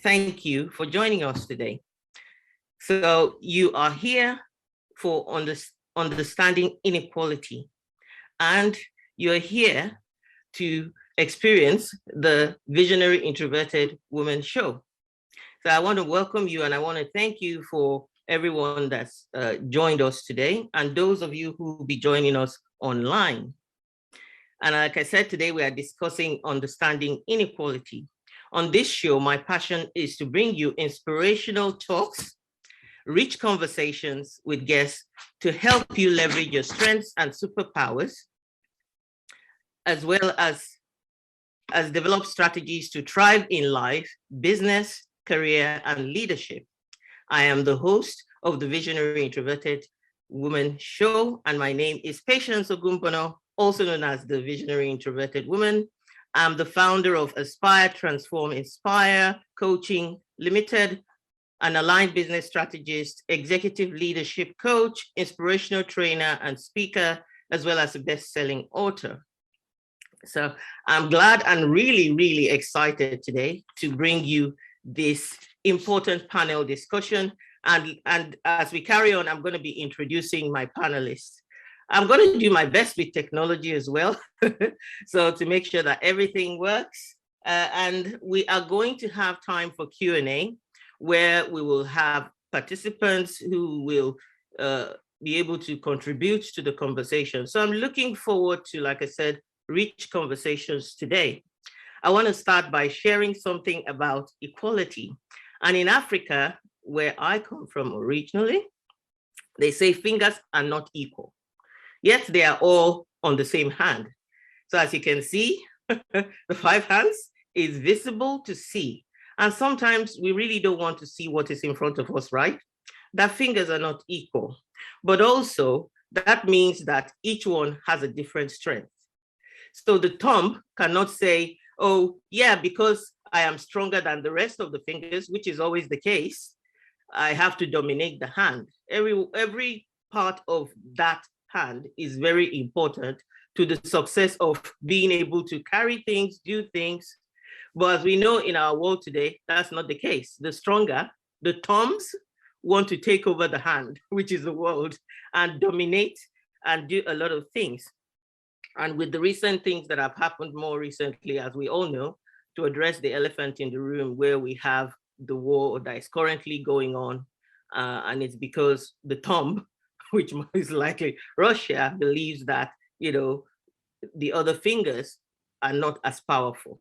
Thank you for joining us today. So you are here for understanding inequality, and you're here to experience the Visionary Introverted Woman Show. So I want to welcome you, and I want to thank you for everyone that's joined us today, and those of you who will be joining us online. And like I said, today we are discussing understanding inequality. On this show, my passion is to bring you inspirational talks, rich conversations with guests to help you leverage your strengths and superpowers, as well as develop strategies to thrive in life, business, career, and leadership. I am the host of the Visionary Introverted Woman Show, and my name is Patience Ogunbona, also known as the Visionary Introverted Woman. I'm the founder of Aspire, Transform, Inspire Coaching Limited, an aligned business strategist, executive leadership coach, inspirational trainer and speaker, as well as a best-selling author. So I'm glad and really excited today to bring you this important panel discussion. And as we carry on, I'm going to be introducing my panelists. I'm going to do my best with technology as well, so to make sure that everything works. And we are going to have time for Q&A, where we will have participants who will be able to contribute to the conversation. So I'm looking forward to, like I said, rich conversations today. I want to start by sharing something about equality. And in Africa, where I come from originally, they say fingers are not equal, yet they are all on the same hand. So as you can see, the 5 hands is visible to see. And sometimes we really don't want to see what is in front of us, right? That fingers are not equal, but also that means that each one has a different strength. So the thumb cannot say, oh yeah, because I am stronger than the rest of the fingers, which is always the case, I have to dominate the hand. Every part of that hand is very important to the success of being able to carry things, do things. But as we know in our world today, that's not the case. The stronger, the thumbs want to take over the hand, which is the world, and dominate and do a lot of things. And with the recent things that have happened more recently, as we all know, to address the elephant in the room, where we have the war that is currently going on, and it's because the thumb, which is likely Russia, believes that, you know, the other fingers are not as powerful.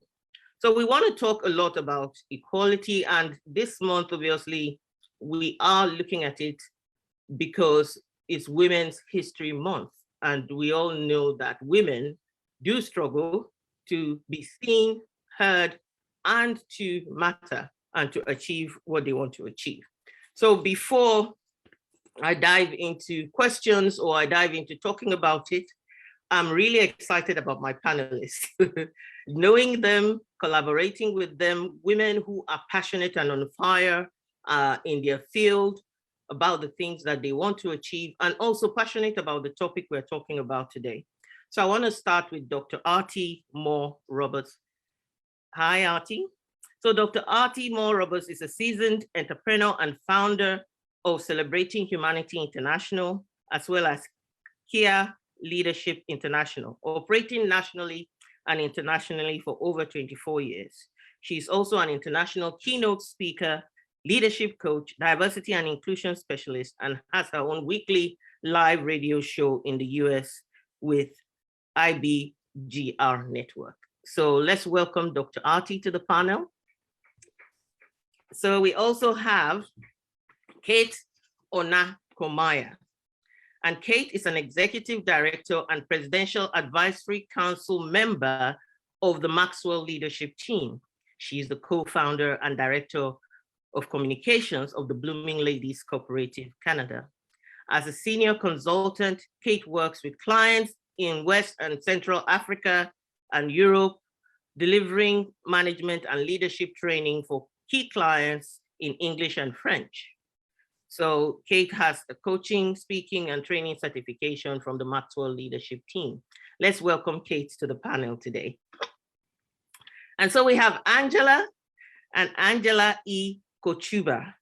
So we want to talk a lot about equality, and this month, obviously, we are looking at it because it's Women's History Month, and we all know that women do struggle to be seen, heard, and to matter, and to achieve what they want to achieve. So before I dive into questions or I dive into talking about it, I'm really excited about my panelists. Knowing them, collaborating with them, women who are passionate and on fire in their field about the things that they want to achieve, and also passionate about the topic we're talking about today. So I want to start with Dr. Artie Moore Roberts. Hi, Artie. So Dr. Artie Moore Roberts is a seasoned entrepreneur and founder of Celebrating Humanity International, as well as Kia Leadership International, operating nationally and internationally for over 24 years. She's also an international keynote speaker, leadership coach, diversity and inclusion specialist, and has her own weekly live radio show in the US with IBGR Network. So let's welcome Dr. Artie to the panel. So we also have Kate Onakomaya. And Kate is an executive director and presidential advisory council member of the Maxwell leadership team. She's the co-founder and director of communications of the Blooming Ladies Cooperative Canada. As a senior consultant, Kate works with clients in West and Central Africa and Europe, delivering management and leadership training for key clients in English and French. So Kate has a coaching, speaking, and training certification from the Maxwell Leadership Team. Let's welcome Kate to the panel today. And so we have Angela and Angela E. Kochuba.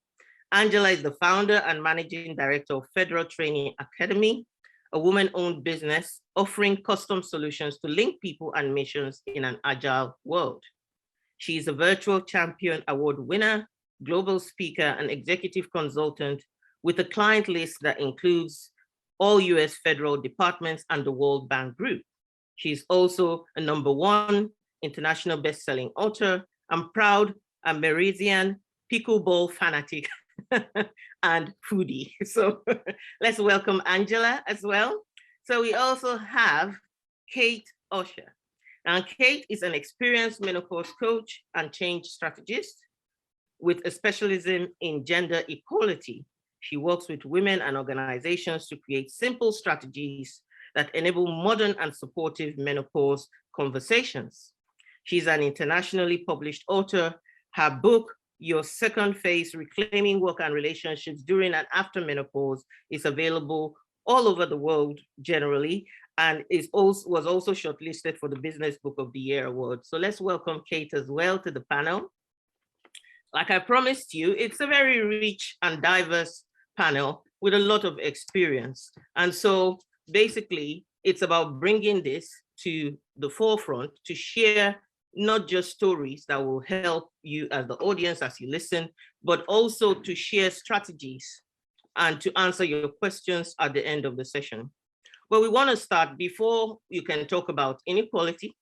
Angela is the founder and managing director of Federal Training Academy, a woman-owned business offering custom solutions to link people and missions in an agile world. She is a virtual champion award winner, global speaker, and executive consultant with a client list that includes all US federal departments and the World Bank Group. She's also a #1 international best-selling author and proud American pickleball fanatic and foodie. So let's welcome Angela as well. So we also have Kate Usher. Now, Kate is an experienced menopause coach and change strategist with a specialism in gender equality. She works with women and organizations to create simple strategies that enable modern and supportive menopause conversations. She's an internationally published author. Her book, Your Second Phase: Reclaiming Work and Relationships During and After Menopause, is available all over the world generally, and was also shortlisted for the Business Book of the Year award. So let's welcome Kate as well to the panel. Like I promised you, it's a very rich and diverse panel with a lot of experience. And so basically, it's about bringing this to the forefront to share not just stories that will help you as the audience as you listen, but also to share strategies and to answer your questions at the end of the session. But we want to start, before you can talk about inequality,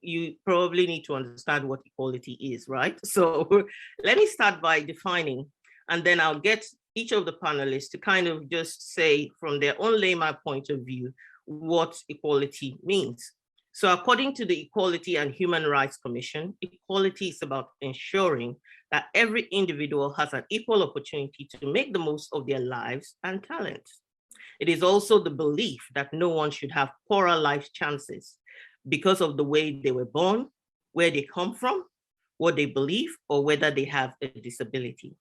you probably need to understand what equality is, right? So let me start by defining, and then I'll get each of the panelists to kind of just say from their own layman point of view what equality means. So according to the Equality and Human Rights Commission, equality is about ensuring that every individual has an equal opportunity to make the most of their lives and talents. It is also the belief that no one should have poorer life chances because of the way they were born, where they come from, what they believe, or whether they have a disability.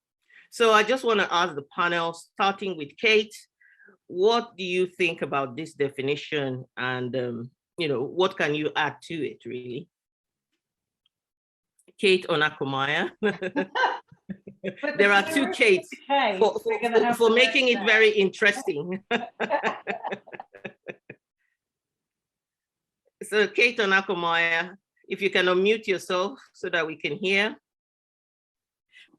So I just want to ask the panel, starting with Kate, what do you think about this definition, and what can you add to it, really? Kate Onakomaya. There are two Kates for making it very interesting. So Kate Onakomaya, if you can unmute yourself so that we can hear.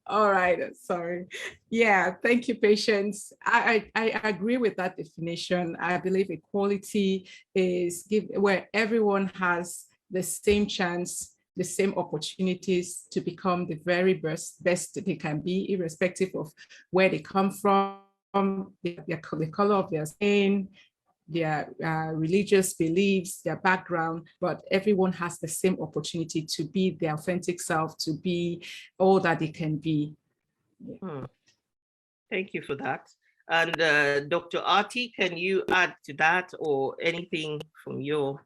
All right, sorry. Yeah, thank you, Patience. I agree with that definition. I believe equality is where everyone has the same chance, the same opportunities to become the very best they can be, irrespective of where they come from, the color of their skin, their religious beliefs, their background, but everyone has the same opportunity to be their authentic self, to be all that they can be. Thank you for that. And Dr. Artie, can you add to that or anything from your?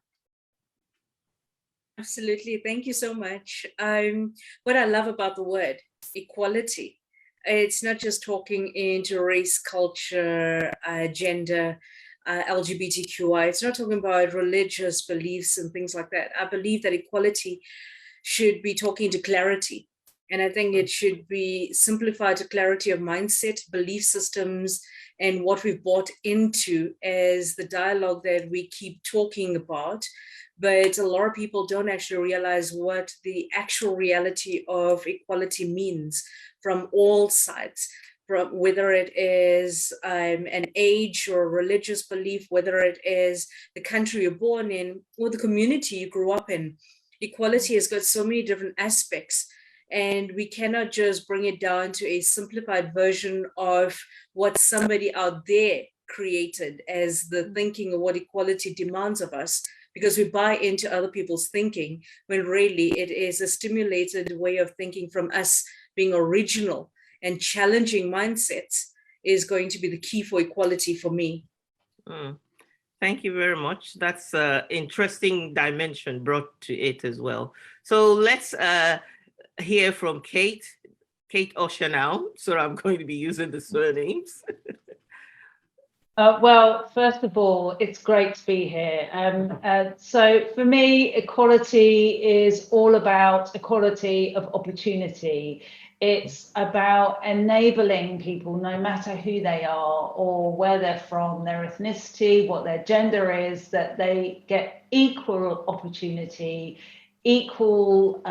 Absolutely, thank you so much. What I love about the word equality, it's not just talking into race, culture, gender, LGBTQI. It's not talking about religious beliefs and things like that. I believe that equality should be talking to clarity. And I think it should be simplified to clarity of mindset, belief systems, and what we've bought into as the dialogue that we keep talking about. But a lot of people don't actually realize what the actual reality of equality means from all sides. From whether it is an age or religious belief, whether it is the country you're born in or the community you grew up in. Equality has got so many different aspects, and we cannot just bring it down to a simplified version of what somebody out there created as the thinking of what equality demands of us, because we buy into other people's thinking when really it is a stimulated way of thinking from us being original. And challenging mindsets is going to be the key for equality for me. Thank you very much. That's an interesting dimension brought to it as well. So let's hear from Kate. Kate Usher now, so I'm going to be using the surnames. Well, first of all, it's great to be here. So for me, equality is all about equality of opportunity. It's about enabling people, no matter who they are or where they're from, their ethnicity, what their gender is, that they get equal opportunity, equal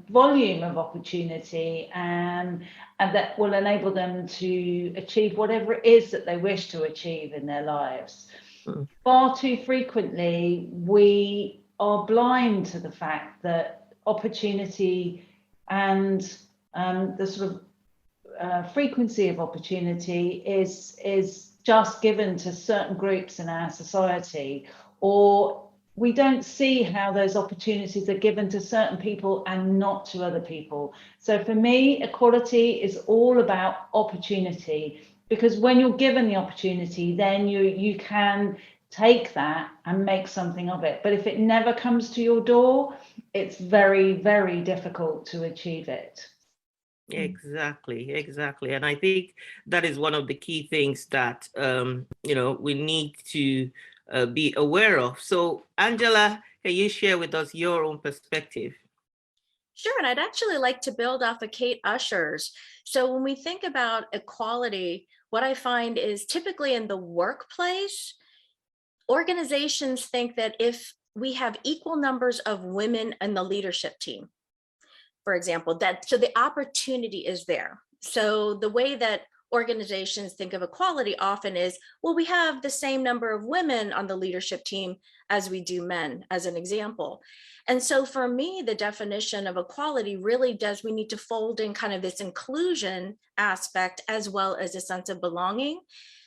volume of opportunity, and that will enable them to achieve whatever it is that they wish to achieve in their lives. Far too frequently, we are blind to the fact that opportunity and the sort of frequency of opportunity is just given to certain groups in our society, or we don't see how those opportunities are given to certain people and not to other people. So for me, equality is all about opportunity, because when you're given the opportunity, then you can take that and make something of it. But if it never comes to your door, it's very, very difficult to achieve it. Exactly. And I think that is one of the key things that, we need to be aware of. So Angela, can you share with us your own perspective? Sure, and I'd actually like to build off of Kate Usher's. So when we think about equality, what I find is typically in the workplace, organizations think that if we have equal numbers of women in the leadership team, for example, so the opportunity is there. So the way that organizations think of equality often is, well, we have the same number of women on the leadership team as we do men, as an example. And so for me, the definition of equality really does, we need to fold in kind of this inclusion aspect as well as a sense of belonging.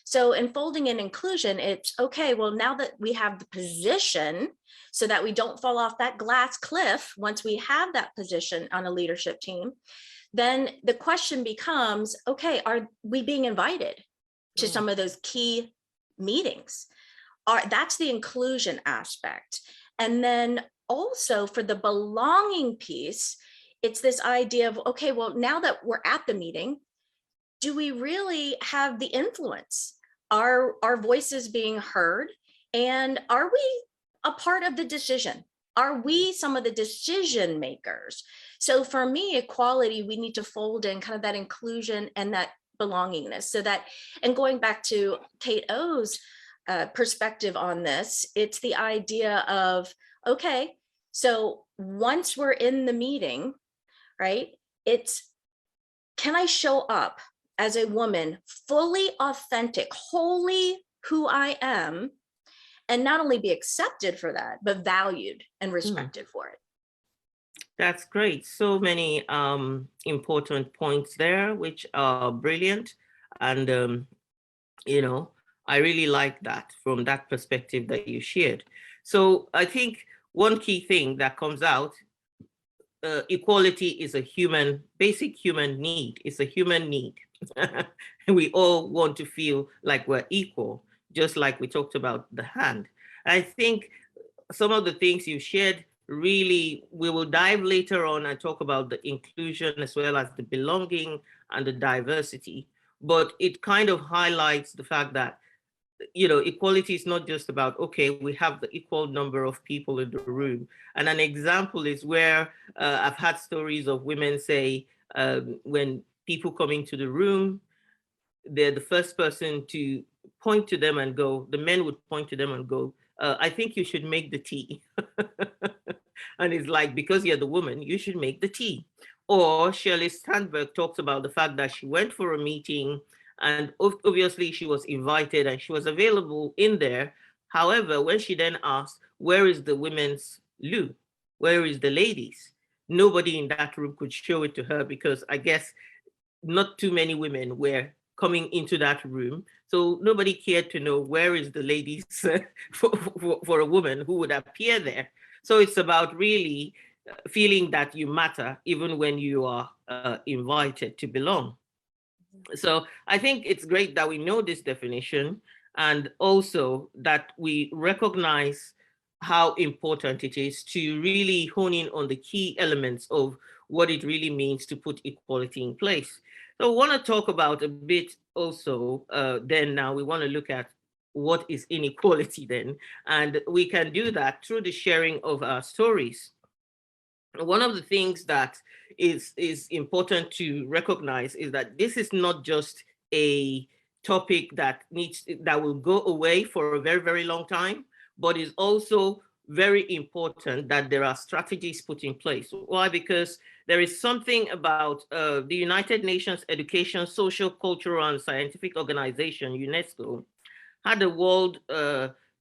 So in folding in inclusion, it's okay, well, now that we have the position, so that we don't fall off that glass cliff once we have that position on a leadership team, then the question becomes, okay, are we being invited to some of those key meetings? That's the inclusion aspect. And then also for the belonging piece, it's this idea of, okay, well, now that we're at the meeting, do we really have the influence? Are our voices being heard? And are we a part of the decision? Are we some of the decision makers? So for me, equality, we need to fold in kind of that inclusion and that belongingness. So that, and going back to Kate O's perspective on this, it's the idea of, okay, so once we're in the meeting, right, it's, can I show up as a woman, fully authentic, wholly who I am, and not only be accepted for that, but valued and respected for it. That's great. So many important points there, which are brilliant. And, I really like that from that perspective that you shared. So I think one key thing that comes out, equality is a basic human need. It's a human need. We all want to feel like we're equal, just like we talked about the hand. I think some of the things you shared, really, we will dive later on and talk about the inclusion as well as the belonging and the diversity. But it kind of highlights the fact that, equality is not just about, okay, we have the equal number of people in the room. And an example is where I've had stories of women say, when people come into the room, they're the first person to point to them and go, the men would point to them and go, I think you should make the tea. And it's like, because you're the woman, you should make the tea. Or Shirley Sandberg talks about the fact that she went for a meeting and obviously she was invited and she was available in there. However, when she then asked, where is the women's loo? Where is the ladies? Nobody in that room could show it to her because I guess not too many women were coming into that room. So nobody cared to know where is the ladies for a woman who would appear there. So it's about really feeling that you matter even when you are invited to belong. So I think it's great that we know this definition and also that we recognize how important it is to really hone in on the key elements of what it really means to put equality in place. So I want to talk about a bit also, then now we want to look at what is inequality then, and we can do that through the sharing of our stories. One of the things that is important to recognize is that this is not just a topic that will go away for a very, very long time, but is also very important that there are strategies put in place. Why? Because there is something about the United Nations Education, Social, Cultural, and Scientific Organization, UNESCO, had a World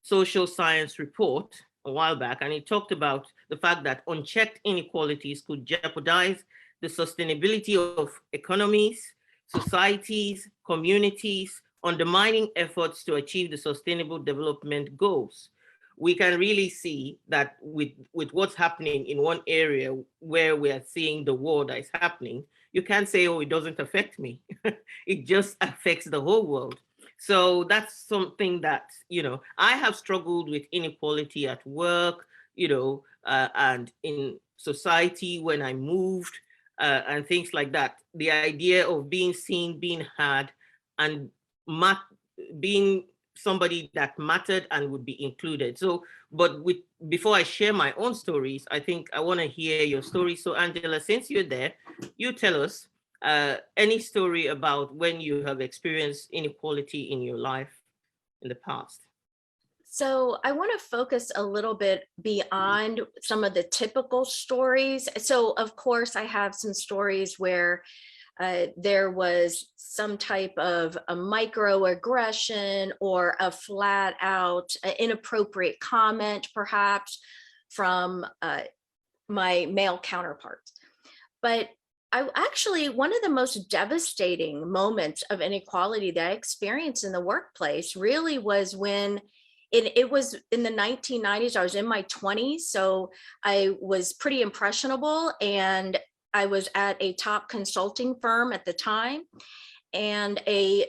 Social Science Report a while back, and it talked about the fact that unchecked inequalities could jeopardize the sustainability of economies, societies, communities, undermining efforts to achieve the sustainable development goals. We can really see that with what's happening in one area where we are seeing the war that is happening, you can't say, oh, it doesn't affect me. It just affects the whole world. So that's something that, I have struggled with inequality at work, and in society when I moved, and things like that. The idea of being seen, being heard, and being somebody that mattered and would be included. So, before I share my own stories, I think I want to hear your story. So Angela, since you're there, you tell us any story about when you have experienced inequality in your life in the past. So I want to focus a little bit beyond some of the typical stories. So of course I have some stories where there was some type of a microaggression or a flat out inappropriate comment, perhaps from my male counterparts. But one of the most devastating moments of inequality that I experienced in the workplace really was when it was in the 1990s. I was in my 20s, so I was pretty impressionable, and I was at a top consulting firm at the time, and a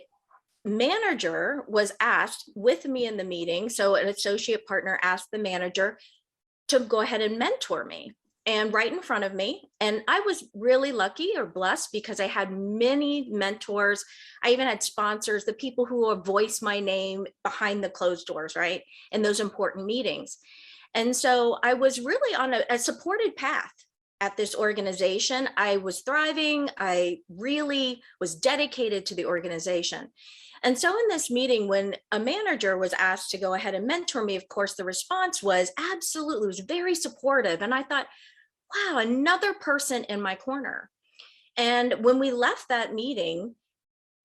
manager was asked with me in the meeting. So an associate partner asked the manager to go ahead and mentor me, and right in front of me. And I was really lucky or blessed because I had many mentors. I even had sponsors, the people who would voice my name behind the closed doors, right? In those important meetings. And so I was really on a supported path at this organization. I was thriving. I really was dedicated to the organization. And so in this meeting, when a manager was asked to go ahead and mentor me, of course, the response was absolutely, it was very supportive. And I thought, wow, another person in my corner. And when we left that meeting,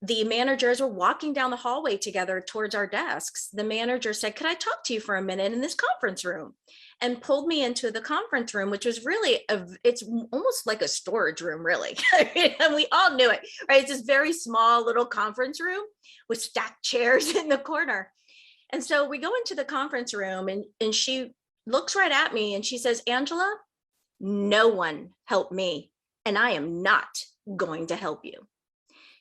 the managers were walking down the hallway together towards our desks. The manager said, could I talk to you for a minute in this conference room? And pulled me into the conference room, which was really, it's almost like a storage room, really. And we all knew it, right? It's this very small little conference room with stacked chairs in the corner. And so we go into the conference room, and she looks right at me and she says, Angela, no one helped me, and I am not going to help you.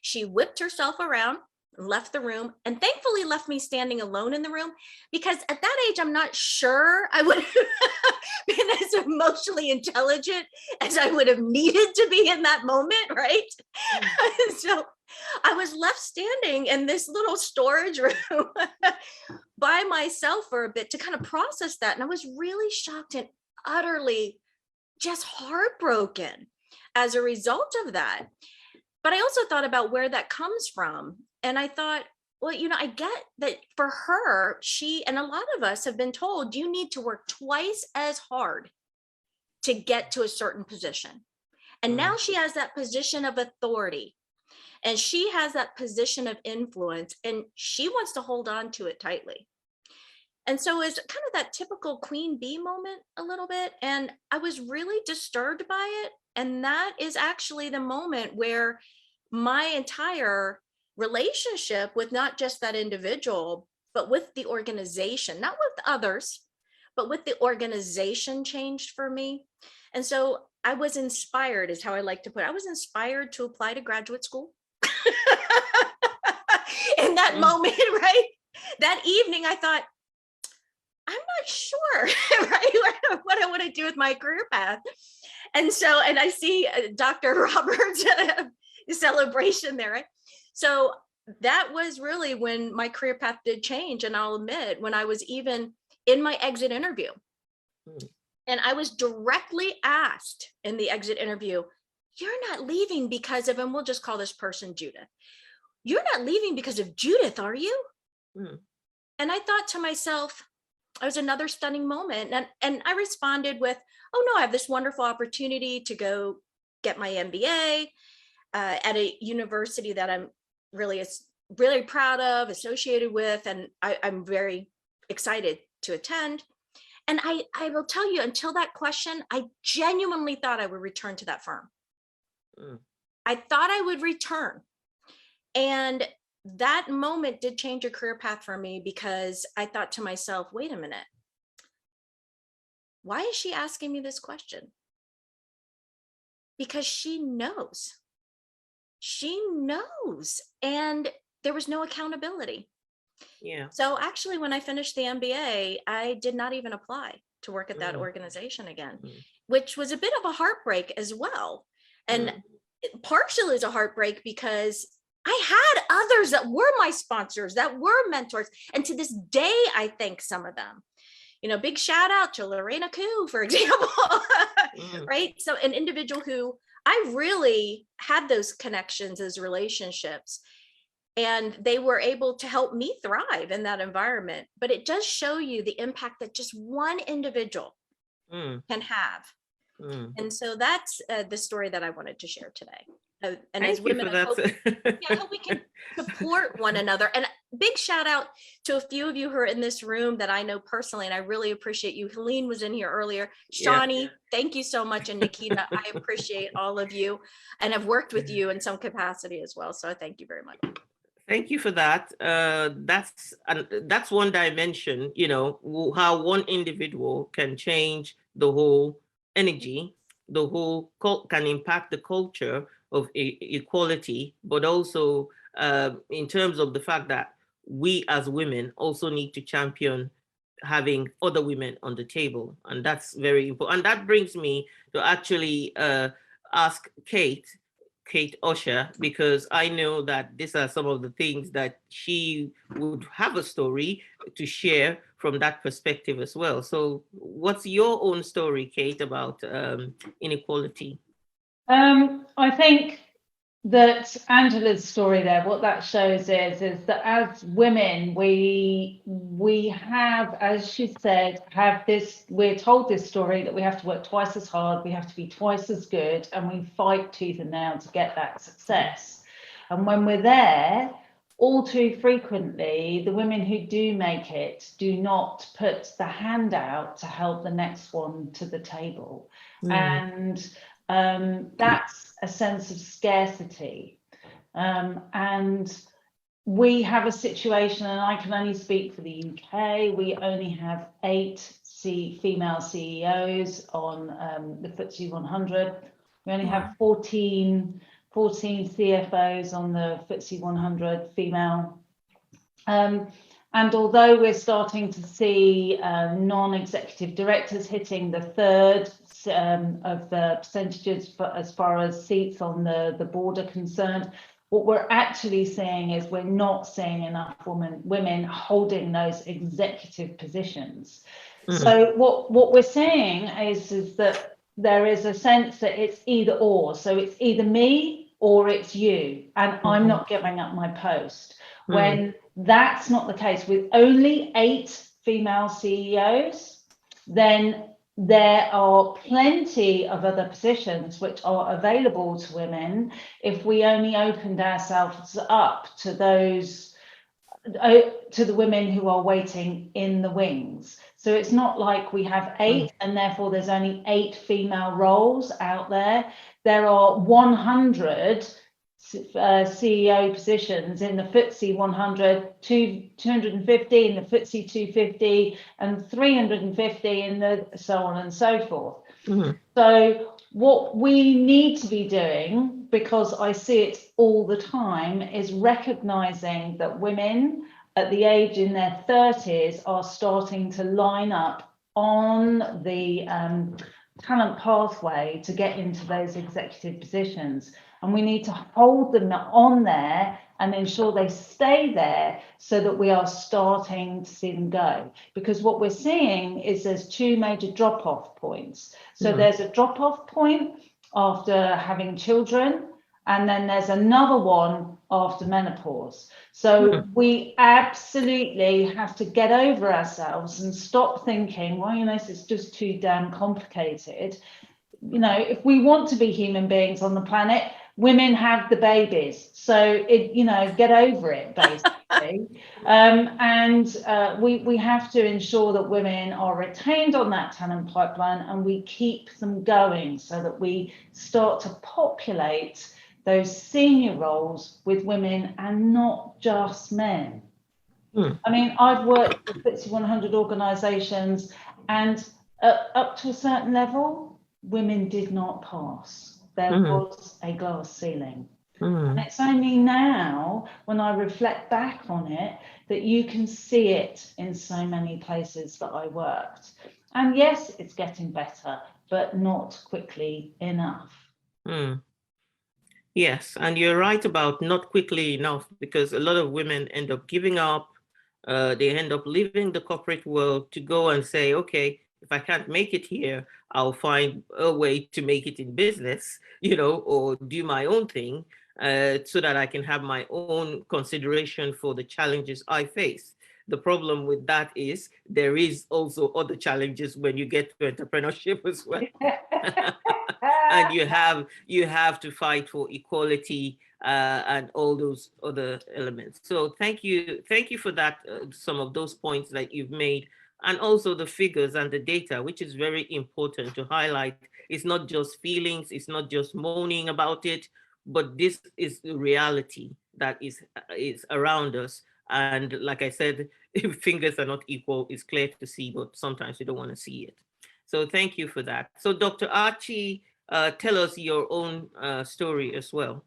She whipped herself around, left the room, and thankfully left me standing alone in the room, because at that age, I'm not sure I would have been as emotionally intelligent as I would have needed to be in that moment, right? So I was left standing in this little storage room by myself for a bit to kind of process that. And I was really shocked and utterly just heartbroken as a result of that. But I also thought about where that comes from. And I thought, well, I get that for her, she and a lot of us have been told you need to work twice as hard to get to a certain position. And now she has that position of authority, and she has that position of influence, and she wants to hold on to it tightly. And so it's kind of that typical queen bee moment a little bit. And I was really disturbed by it. And that is actually the moment where my entire relationship with not just that individual, but with the organization, not with others, but with the organization changed for me. And so I was inspired, is how I like to put it. I was inspired to apply to graduate school. In that moment, right? That evening, I thought, I'm not sure, right, what I want to do with my career path. And so, and I see Dr. Roberts' celebration there, right? So that was really when my career path did change. And I'll admit, when I was even in my exit interview, and I was directly asked in the exit interview, you're not leaving because of, and we'll just call this person Judith. You're not leaving because of Judith, are you? And I thought to myself, it was another stunning moment. And I responded with, oh no, I have this wonderful opportunity to go get my MBA at a university that I'm really proud of, associated with, and I'm very excited to attend. And I will tell you, until that question, I genuinely thought I would return to that firm. I thought I would return. And that moment did change a career path for me, because I thought to myself, wait a minute, why is she asking me this question? Because she knows. She knows. And there was no accountability. Yeah. So actually, when I finished the MBA, I did not even apply to work at that organization again, which was a bit of a heartbreak as well. And partially is a heartbreak because I had others that were my sponsors, that were mentors. And to this day, I thank some of them. You know, big shout out to Lorena Koo, for example, right? So an individual who I really had those connections, those relationships, and they were able to help me thrive in that environment. But it does show you the impact that just one individual can have. And so that's the story that I wanted to share today. And Thank as women, you for I hope we can support one another. And big shout out to a few of you who are in this room that I know personally, and I really appreciate you. Helene was in here earlier. Shawnee, thank you so much. And Nikita, I appreciate all of you, and I've worked with you in some capacity as well. So I thank you very much. Thank you for that. That's one dimension, you know, how one individual can change the whole energy, the whole can impact the culture of equality, but also in terms of the fact that we as women also need to champion having other women on the table. And that's very important. And that brings me to actually ask Kate Usher, because I know that these are some of the things that she would have a story to share from that perspective as well. So what's your own story, Kate, about inequality? I think that Angela's story there, what that shows is that as women, we have, as she said, we're told this story that we have to work twice as hard, we have to be twice as good, and we fight tooth and nail to get that success. And when we're there, all too frequently, the women who do make it do not put the hand out to help the next one to the table. And that's a sense of scarcity. And we have a situation, and I can only speak for the UK, we only have 8 female CEOs on the FTSE 100. We only have 14 CFOs on the FTSE 100 female. And although we're starting to see non-executive directors hitting the third of the percentages as far as seats on the board are concerned, what we're actually seeing is we're not seeing enough women holding those executive positions. So what we're seeing is that there is a sense that it's either or. So it's either me or it's you, and I'm not giving up my post. When that's not the case, with only 8 female CEOs, then there are plenty of other positions which are available to women if we only opened ourselves up to those, to the women who are waiting in the wings. So it's not like we have 8 and therefore there's only 8 female roles out there. There are 100 CEO positions in the FTSE 100, 250 in the FTSE 250, and 350 in the so on and so forth. So what we need to be doing, because I see it all the time, is recognizing that women at the age in their 30s are starting to line up on the talent pathway to get into those executive positions. And we need to hold them on there and ensure they stay there so that we are starting to see them go. Because what we're seeing is there's two major drop-off points. So there's a drop-off point after having children, and then there's another one after menopause. So we absolutely have to get over ourselves and stop thinking, well, you know, this is just too damn complicated. You know, if we want to be human beings on the planet, women have the babies. So, you know, get over it, basically. We have to ensure that women are retained on that talent pipeline and we keep them going so that we start to populate those senior roles with women and not just men. I mean, I've worked with FTSE 100 organisations, and up to a certain level, women did not pass. There was a glass ceiling. And it's only now, when I reflect back on it, that you can see it in so many places that I worked. And yes, it's getting better, but not quickly enough. Yes, and you're right about not quickly enough, because a lot of women end up giving up. They end up leaving the corporate world to go and say, okay, if I can't make it here, I'll find a way to make it in business, you know, or do my own thing, so that I can have my own consideration for the challenges I face. The problem with that is there is also other challenges when you get to entrepreneurship as well. And you have to fight for equality and all those other elements. So thank you for that, some of those points that you've made, and also the figures and the data, which is very important to highlight. It's not just feelings, it's not just moaning about it, but this is the reality that is around us. And like I said, if fingers are not equal, it's clear to see, but sometimes you don't want to see it. So thank you for that. So Dr. Artie, tell us your own story as well.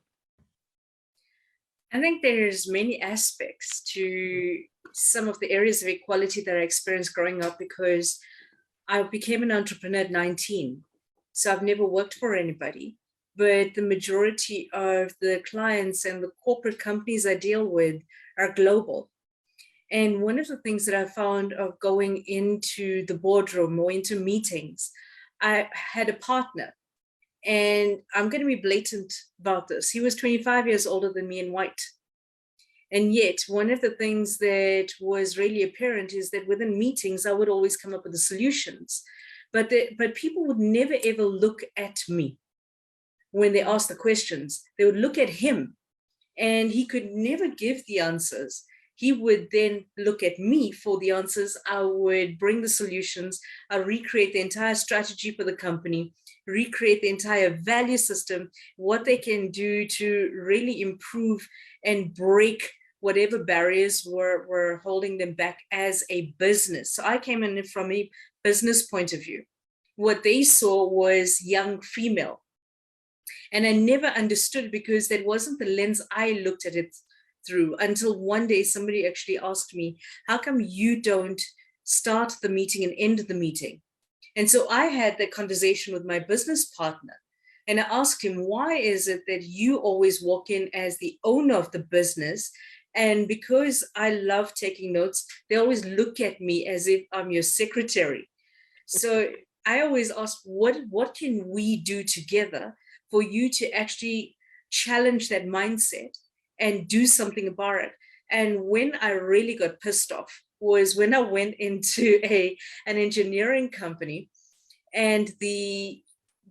I think there's many aspects to some of the areas of equality that I experienced growing up, because I became an entrepreneur at 19. So I've never worked for anybody, but the majority of the clients and the corporate companies I deal with are global. And one of the things that I found of going into the boardroom or into meetings, I had a partner, and I'm going to be blatant about this. He was 25 years older than me and white. And yet, one of the things that was really apparent is that within meetings, I would always come up with the solutions. But people would never, ever look at me when they asked the questions. They would look at him, and he could never give the answers. He would then look at me for the answers. I would bring the solutions. I recreate the entire strategy for the company, recreate the entire value system, what they can do to really improve and break whatever barriers were holding them back as a business. So I came in from a business point of view. What they saw was young female. And I never understood, because that wasn't the lens I looked at it through, until one day somebody actually asked me, how come you don't start the meeting and end the meeting? And so I had that conversation with my business partner, and I asked him, why is it that you always walk in as the owner of the business? And because I love taking notes, they always look at me as if I'm your secretary. So I always ask, what can we do together for you to actually challenge that mindset and do something about it? And when I really got pissed off was when I went into an engineering company, and the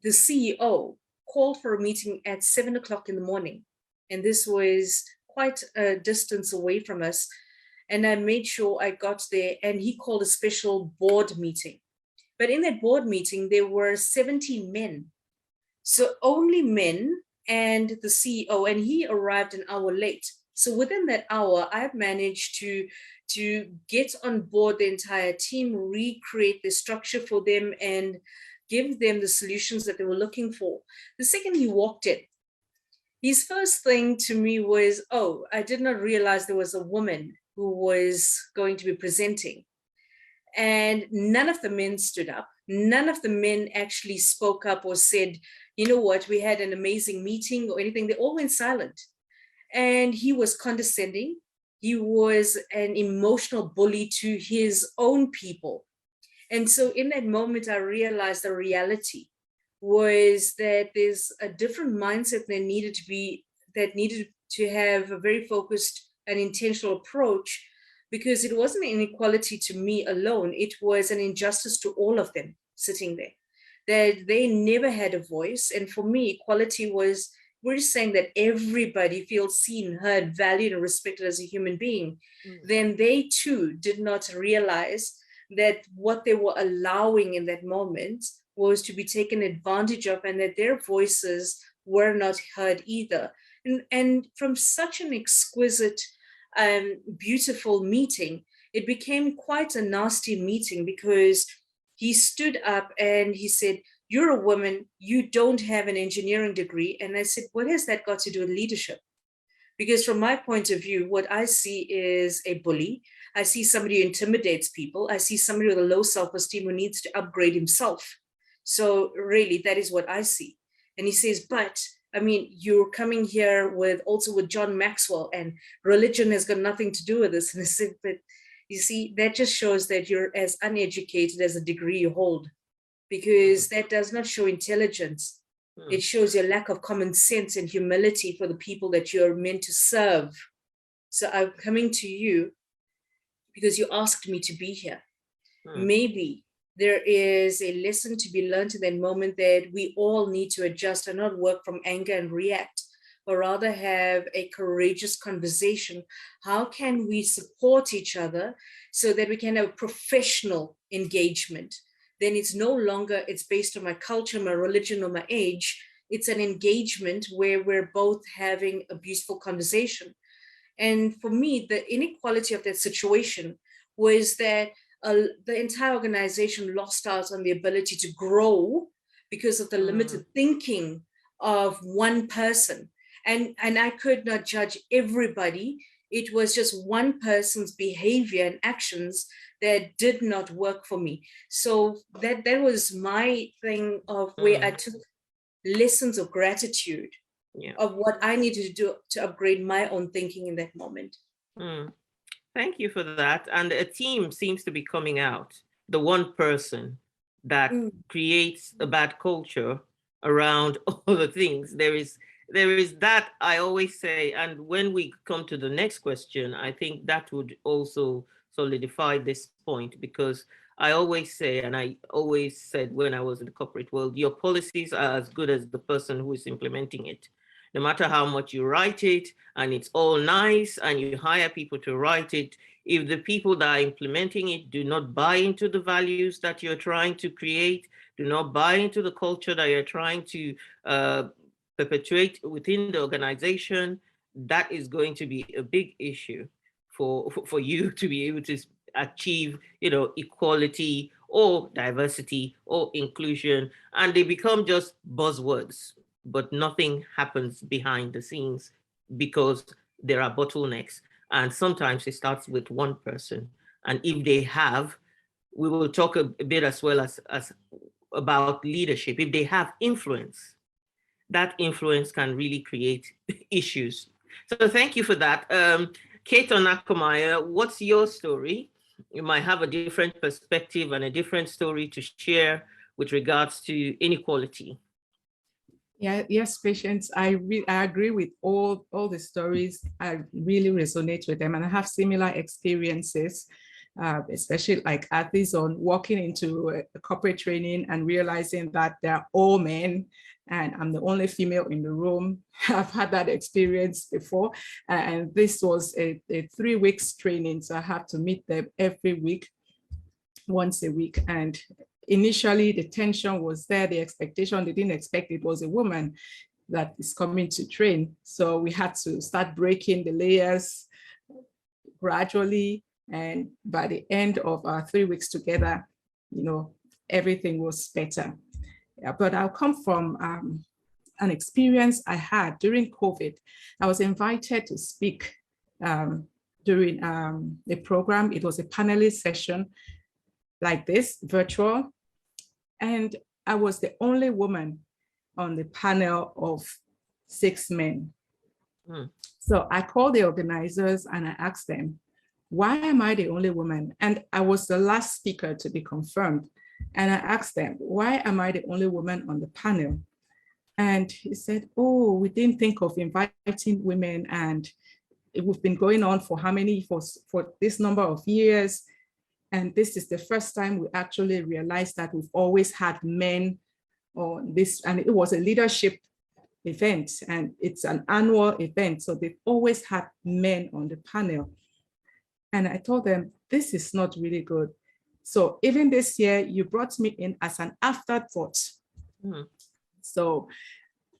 CEO called for a meeting at 7 o'clock in the morning. And this was quite a distance away from us. And I made sure I got there, and he called a special board meeting. But in that board meeting, there were 17 men. So only men and the CEO, and he arrived an hour late. So within that hour, I've managed to get on board the entire team, recreate the structure for them, and give them the solutions that they were looking for. The second he walked in, his first thing to me was, oh, I did not realize there was a woman who was going to be presenting. And none of the men stood up. None of the men actually spoke up or said, you know what, we had an amazing meeting or anything. They all went silent. And he was condescending. He was an emotional bully to his own people. And so in that moment, I realized the reality was that there's a different mindset that needed to have a very focused and intentional approach, because it wasn't an inequality to me alone. It was an injustice to all of them sitting there, that they never had a voice. And for me, equality was, we're just saying that everybody feels seen, heard, valued, and respected as a human being. Then they too did not realize that what they were allowing in that moment was to be taken advantage of, and that their voices were not heard either. And from such an exquisite, beautiful meeting, it became quite a nasty meeting, because he stood up and he said, you're a woman, you don't have an engineering degree. And I said, what has that got to do with leadership? Because from my point of view, what I see is a bully. I see somebody who intimidates people. I see somebody with a low self-esteem who needs to upgrade himself. So really, that is what I see. And he says, but I mean, you're coming here with John Maxwell, and religion has got nothing to do with this. And I said, but you see, that just shows that you're as uneducated as the degree you hold, because that does not show intelligence. It shows your lack of common sense and humility for the people that you're meant to serve. So I'm coming to you because you asked me to be here. Maybe there is a lesson to be learned in that moment, that we all need to adjust and not work from anger and react, but rather have a courageous conversation. How can we support each other so that we can have professional engagement? Then it's no longer, it's based on my culture, my religion, or my age. It's an engagement where we're both having a beautiful conversation. And for me, the inequality of that situation was that the entire organization lost out on the ability to grow because of the limited thinking of one person. And I could not judge everybody. It was just one person's behavior and actions that did not work for me. So that was my thing of where I took lessons of gratitude of what I needed to do to upgrade my own thinking in that moment. Thank you for that. And a team seems to be coming out, the one person that creates a bad culture around all the things. There is that, I always say, and when we come to the next question, I think that would also solidify this point, because I always say, and I always said when I was in the corporate world, your policies are as good as the person who is implementing it. No matter how much you write it and it's all nice and you hire people to write it, if the people that are implementing it do not buy into the values that you're trying to create, do not buy into the culture that you're trying to perpetuate within the organization, that is going to be a big issue for you to be able to achieve, equality or diversity or inclusion, and they become just buzzwords, but nothing happens behind the scenes because there are bottlenecks. And sometimes it starts with one person. And if they have, we will talk a bit as well as about leadership. If they have influence, that influence can really create issues. So thank you for that. Kate Onakomaya, what's your story? You might have a different perspective and a different story to share with regards to inequality. Yeah, yes, Patience. I agree with all the stories. I really resonate with them, and I have similar experiences, especially like Artie's on walking into a corporate training and realizing that they're all men and I'm the only female in the room. I've had that experience before, and this was a 3 weeks training, so I have to meet them every week, once a week. And initially the tension was there, the expectation, they didn't expect it was a woman that is coming to train. So we had to start breaking the layers gradually. And by the end of our 3 weeks together, everything was better. Yeah, but I'll come from an experience I had during COVID. I was invited to speak during a program. It was a panelist session like this, virtual. And I was the only woman on the panel of 6 men. So I called the organizers and I asked them, why am I the only woman? And I was the last speaker to be confirmed. And I asked them, why am I the only woman on the panel? And he said, oh, we didn't think of inviting women, and we've been going on for how many, for this number of years. And this is the first time we actually realized that we've always had men on this, and it was a leadership event, and it's an annual event. So they've always had men on the panel. And I told them, this is not really good. So even this year, you brought me in as an afterthought. So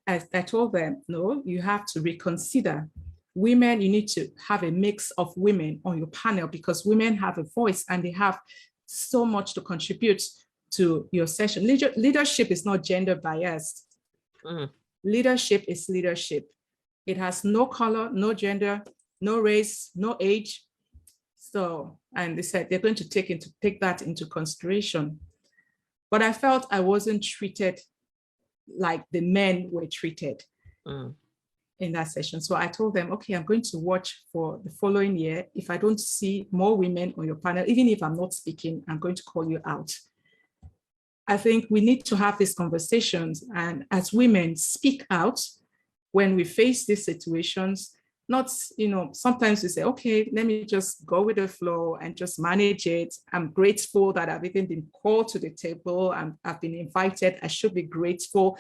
I told them, no, you have to reconsider. Women, you need to have a mix of women on your panel, because women have a voice and they have so much to contribute to your session. Leadership is not gender biased. Leadership is leadership. It has no color, no gender, no race, no age. So, and they said they're going to take that into consideration. But I felt I wasn't treated like the men were treated in that session. So I told them, okay, I'm going to watch for the following year. If I don't see more women on your panel, even if I'm not speaking, I'm going to call you out. I think we need to have these conversations, and as women, speak out when we face these situations. Not, sometimes we say, okay, let me just go with the flow and just manage it. I'm grateful that I've even been called to the table and I've been invited. I should be grateful.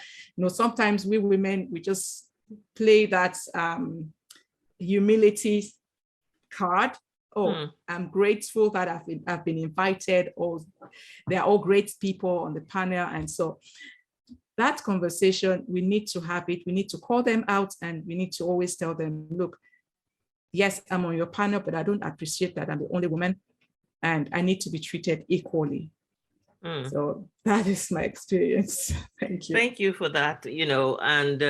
Sometimes we women, we just play that humility card. I'm grateful that I've been invited, or they're all great people on the panel. And so that conversation, we need to have it. We need to call them out, and we need to always tell them, look, yes, I'm on your panel, but I don't appreciate that I'm the only woman, and I need to be treated equally. So that is my experience. Thank you. Thank you for that, and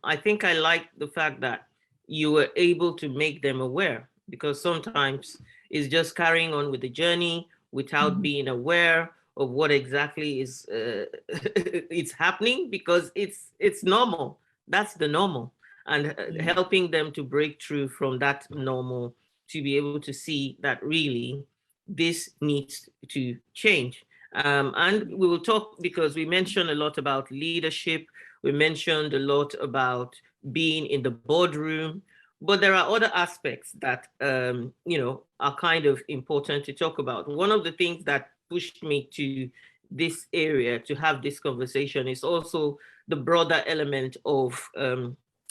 I think I like the fact that you were able to make them aware, because sometimes it's just carrying on with the journey without being aware of what exactly is it's happening, because it's normal. That's the normal, and helping them to break through from that normal to be able to see that really this needs to change. And we will talk, because we mentioned a lot about leadership. We mentioned a lot about being in the boardroom, but there are other aspects that, are kind of important to talk about. One of the things that pushed me to this area to have this conversation is also the broader element of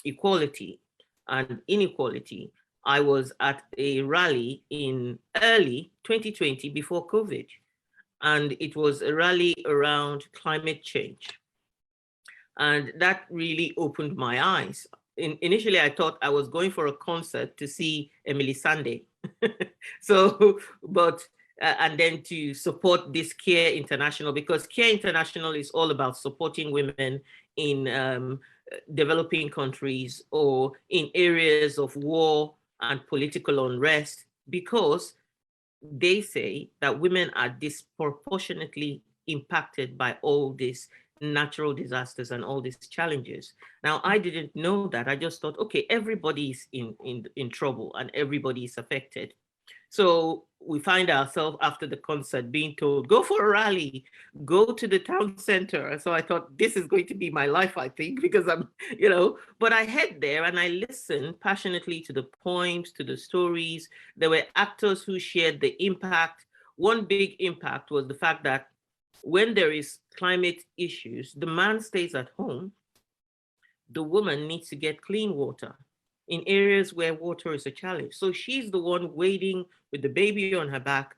equality and inequality. I was at a rally in early 2020 before COVID, and it was a rally around climate change. And that really opened my eyes. Initially, I thought I was going for a concert to see Emily Sandé. And then to support this CARE International, because CARE International is all about supporting women in developing countries or in areas of war and political unrest, because they say that women are disproportionately impacted by all these natural disasters and all these challenges. Now, I didn't know that. I just thought, okay, everybody's in trouble and everybody is affected. So we find ourselves after the concert being told, go for a rally, go to the town center. And so I thought, this is going to be my life, I think, because I'm, but I head there and I listened passionately to the poems, to the stories. There were actors who shared the impact. One big impact was the fact that when there is climate issues, the man stays at home. The woman needs to get clean water in areas where water is a challenge. So she's the one wading with the baby on her back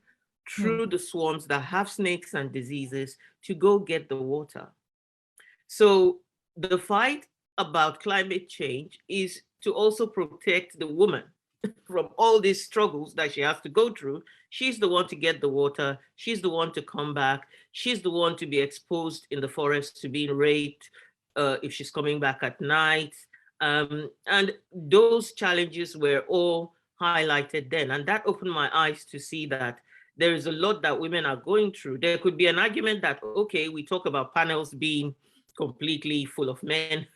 through the swamps that have snakes and diseases to go get the water. So the fight about climate change is to also protect the woman from all these struggles that she has to go through. She's the one to get the water. She's the one to come back. She's the one to be exposed in the forest to being raped if she's coming back at night. And those challenges were all highlighted then. And that opened my eyes to see that there is a lot that women are going through. There could be an argument that, okay, we talk about panels being completely full of men,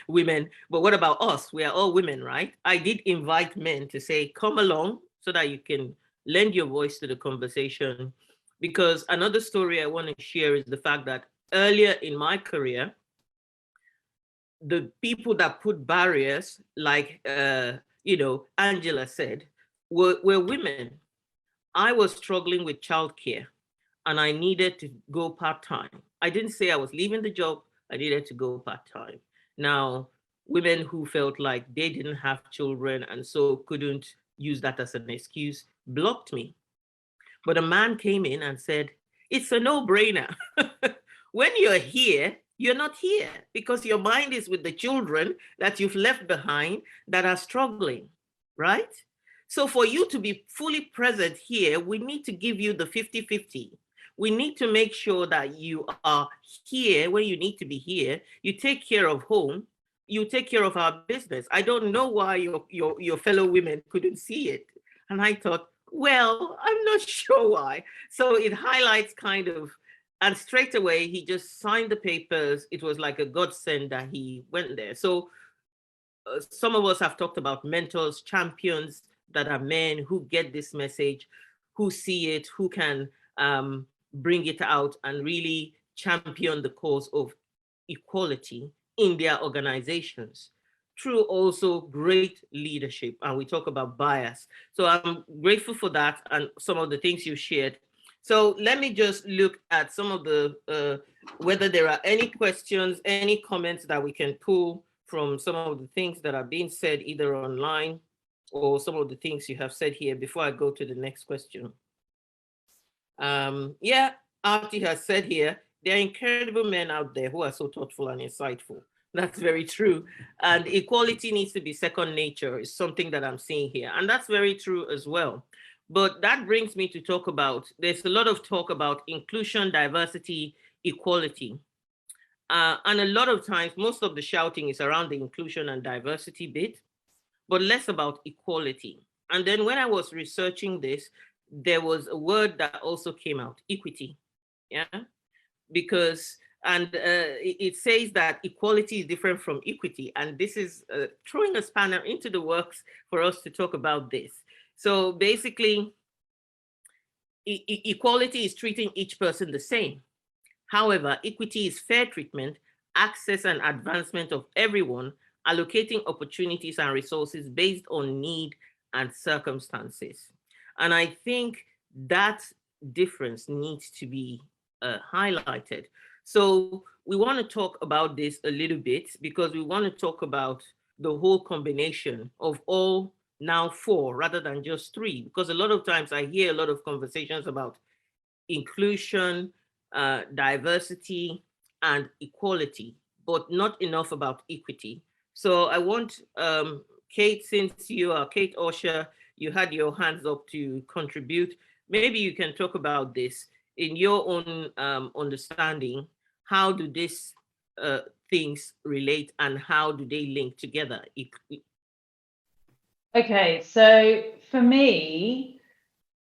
women, but what about us? We are all women, right? I did invite men to say, come along so that you can lend your voice to the conversation. Because another story I want to share is the fact that earlier in my career, the people that put barriers, like, Angela said, were women. I was struggling with childcare and I needed to go part-time. I didn't say I was leaving the job, I needed to go part-time. Now, women who felt like they didn't have children and so couldn't use that as an excuse blocked me. But a man came in and said, it's a no-brainer. When you're here, you're not here because your mind is with the children that you've left behind that are struggling, right? So for you to be fully present here, we need to give you the 50-50. We need to make sure that you are here when you need to be here. You take care of home, you take care of our business. I don't know why your fellow women couldn't see it. And I thought, well, I'm not sure why. So it highlights kind of, and straight away, he just signed the papers. It was like a godsend that he went there. So some of us have talked about mentors, champions that are men who get this message, who see it, who can bring it out and really champion the cause of equality in their organizations through also great leadership. And we talk about bias. So I'm grateful for that and some of the things you shared. So let me just look at some of the, whether there are any questions, any comments that we can pull from some of the things that are being said either online or some of the things you have said here before I go to the next question. Yeah, Artie has said here, there are incredible men out there who are so thoughtful and insightful. That's very true. And equality needs to be second nature is something that I'm seeing here. And that's very true as well. But that brings me to talk about, there's a lot of talk about inclusion, diversity, equality. And a lot of times, most of the shouting is around the inclusion and diversity bit, but less about equality. And then when I was researching this, there was a word that also came out, equity, yeah? Because, and it says that equality is different from equity. And this is throwing a spanner into the works for us to talk about this. So basically, equality is treating each person the same. However, equity is fair treatment, access and advancement of everyone, allocating opportunities and resources based on need and circumstances. And I think that difference needs to be highlighted. So we want to talk about this a little bit because we want to talk about the whole combination of all now 4 rather than just 3, because a lot of times I hear a lot of conversations about inclusion, diversity, and equality, but not enough about equity. So I want Kate, since you are Kate Osher, you had your hands up to contribute. Maybe you can talk about this in your own understanding. How do these things relate and how do they link together? Okay, so for me,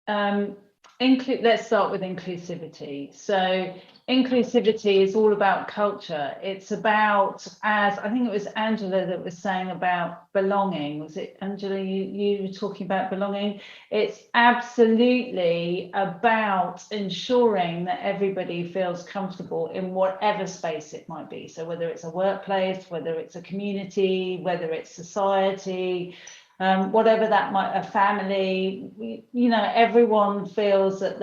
let's start with inclusivity. So inclusivity is all about culture. It's about, as I think it was Angela that was saying about belonging. Was it Angela, you were talking about belonging? It's absolutely about ensuring that everybody feels comfortable in whatever space it might be. So whether it's a workplace, whether it's a community, whether it's society, whatever that might, a family, everyone feels that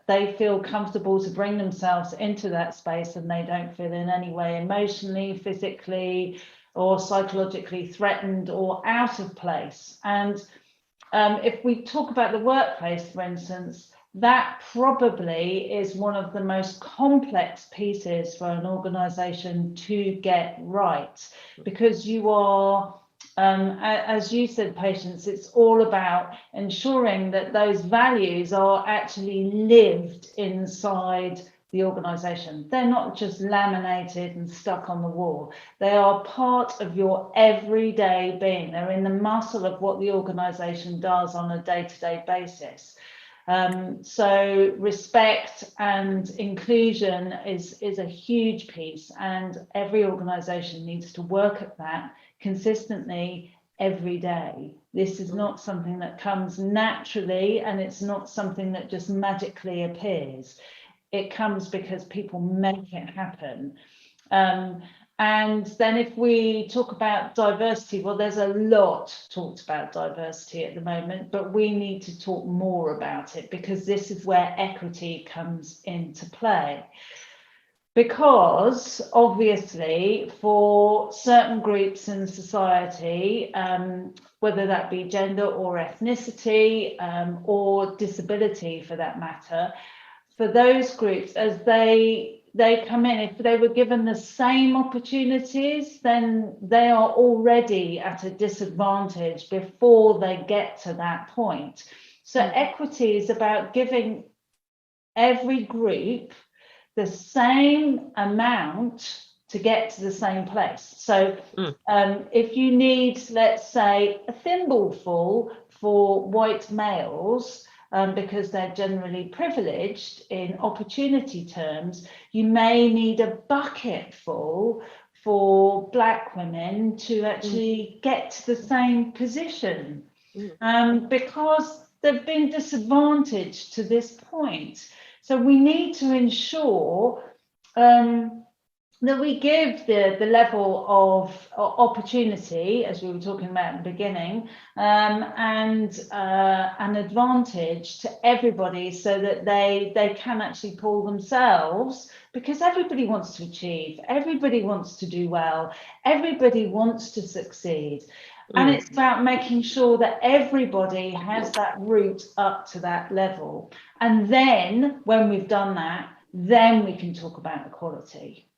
they feel comfortable to bring themselves into that space and they don't feel in any way emotionally, physically, or psychologically threatened or out of place. And if we talk about the workplace, for instance, that probably is one of the most complex pieces for an organization to get right, because you are, as you said, Patience, it's all about ensuring that those values are actually lived inside the organization. They're not just laminated and stuck on the wall. They are part of your everyday being. They're in the muscle of what the organization does on a day-to-day basis. So respect and inclusion is a huge piece, and every organization needs to work at that consistently every day. This is not something that comes naturally, and it's not something that just magically appears. It comes because people make it happen. And then if we talk about diversity, well, there's a lot talked about diversity at the moment, but we need to talk more about it, because this is where equity comes into play. Because obviously for certain groups in society, whether that be gender or ethnicity, or disability for that matter, for those groups, as they come in, if they were given the same opportunities, then they are already at a disadvantage before they get to that point. So equity is about giving every group the same amount to get to the same place. So if you need, let's say, a thimbleful for white males, because they're generally privileged in opportunity terms, you may need a bucket full for Black women to actually get to the same position, because they've been disadvantaged to this point. So we need to ensure that we give the level of opportunity, as we were talking about at the beginning, and an advantage to everybody, so that they can actually pull themselves, because everybody wants to achieve, everybody wants to do well, everybody wants to succeed. And it's about making sure that everybody has that route up to that level. And then when we've done that, then we can talk about equality.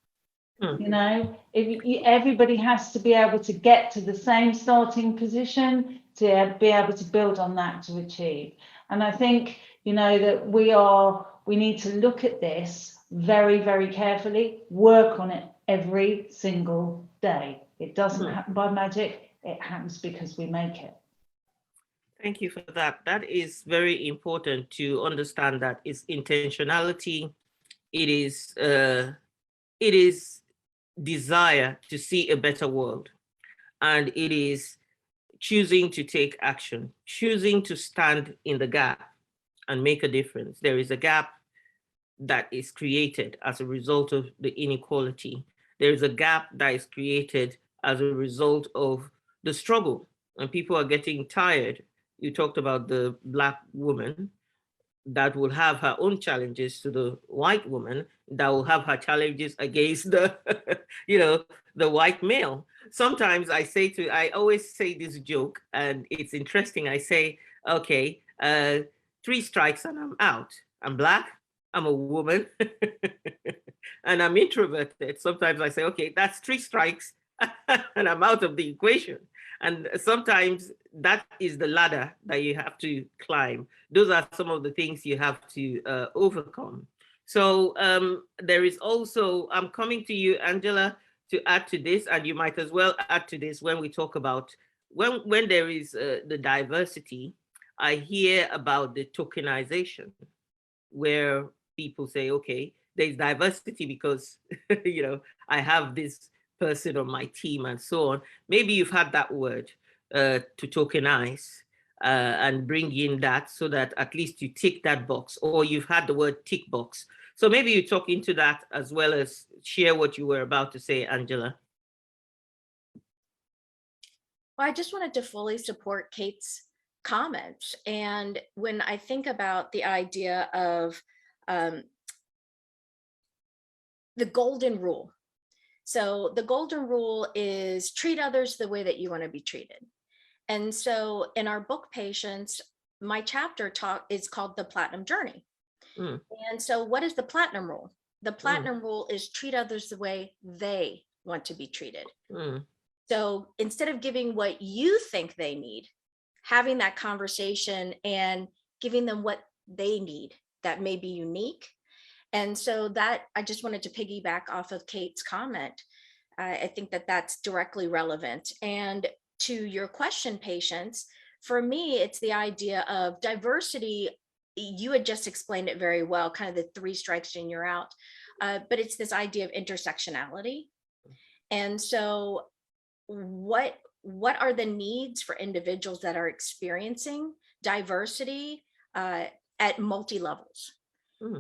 You know, everybody has to be able to get to the same starting position to be able to build on that to achieve. And I think, you know, that we need to look at this very, very carefully, work on it every single day. It doesn't happen by magic. It happens because we make it. Thank you for that. That is very important to understand, that it's intentionality. It is desire to see a better world, and it is choosing to take action, choosing to stand in the gap and make a difference. There is a gap that is created as a result of the inequality. There is a gap that is created as a result of the struggle, and people are getting tired. You talked about the Black woman that will have her own challenges to the white woman that will have her challenges against the, you know, the white male. Sometimes I always say this joke, and it's interesting. I say, okay, 3 strikes and I'm out. I'm Black, I'm a woman, and I'm introverted. Sometimes I say, okay, that's 3 strikes and I'm out of the equation. And sometimes that is the ladder that you have to climb. Those are some of the things you have to overcome. So there is also, I'm coming to you, Angela, to add to this, and you might as well add to this when we talk about, when there is the diversity, I hear about the tokenization, where people say, okay, there's diversity because, you know, I have this person on my team and so on. Maybe you've had that word to tokenize and bring in that, so that at least you tick that box, or you've had the word tick box. So maybe you talk into that as well as share what you were about to say, Angela. Well, I just wanted to fully support Kate's comments. And when I think about the idea of the golden rule, so the golden rule is treat others the way that you want to be treated. And so in our book Patience, my chapter talk is called The Platinum Journey. And so what is the platinum rule? The platinum rule is treat others the way they want to be treated. So instead of giving what you think they need, having that conversation and giving them what they need that may be unique, And so that, I just wanted to piggyback off of Kate's comment. I think that that's directly relevant. And to your question, Patience, for me, it's the idea of diversity. You had just explained it very well, kind of the 3 strikes and you're out. But it's this idea of intersectionality. And so what are the needs for individuals that are experiencing diversity at multi-levels?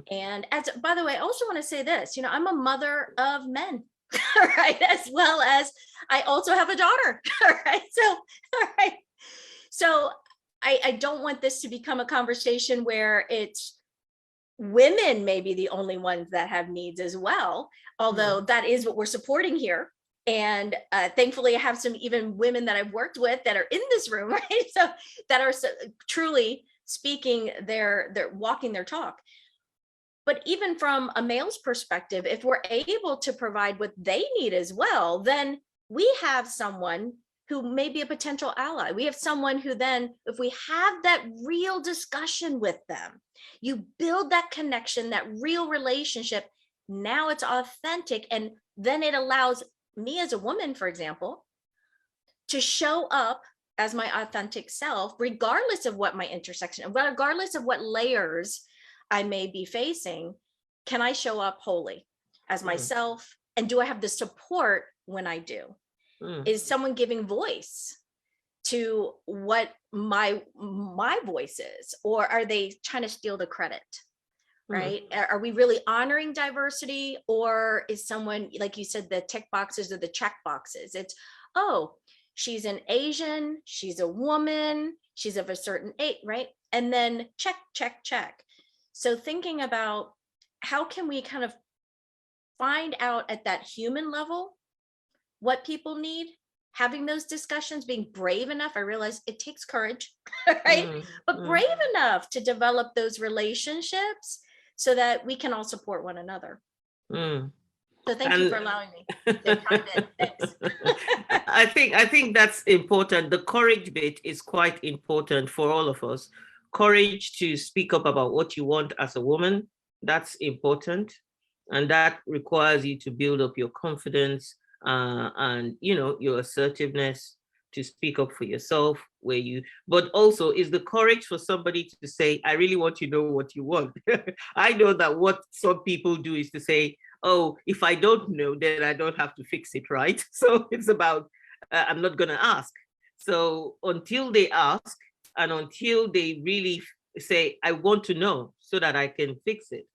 And as, by the way, I also want to say this, I'm a mother of men, right? As well as I also have a daughter, right? So I don't want this to become a conversation where it's women may be the only ones that have needs as well, although that is what we're supporting here. And thankfully, I have some even women that I've worked with that are in this room, right? So that are truly speaking they're walking their talk. But even from a male's perspective, if we're able to provide what they need as well, then we have someone who may be a potential ally. We have someone who then, if we have that real discussion with them, you build that connection, that real relationship, now it's authentic. And then it allows me as a woman, for example, to show up as my authentic self, regardless of what my intersection, regardless of what layers I may be facing. Can I show up wholly as myself? And do I have the support when I do? Is someone giving voice to what my voice is? Or are they trying to steal the credit? Right? Are we really honoring diversity? Or is someone, like you said, the tick boxes or the check boxes? It's, oh, she's an Asian, she's a woman, she's of a certain age, right? And then check, check, check. So thinking about how can we kind of find out at that human level what people need, having those discussions, being brave enough. I realize it takes courage, right? But brave enough to develop those relationships so that we can all support one another. So thank you for allowing me to chime in. Thanks. I think that's important. The courage bit is quite important for all of us. Courage to speak up about what you want as a woman, that's important. And that requires you to build up your confidence and your assertiveness to speak up for yourself, but also is the courage for somebody to say, I really want to know what you want. I know that what some people do is to say, oh, if I don't know, then I don't have to fix it, right? So it's about, I'm not gonna ask. So until they ask, and until they really say, I want to know so that I can fix it.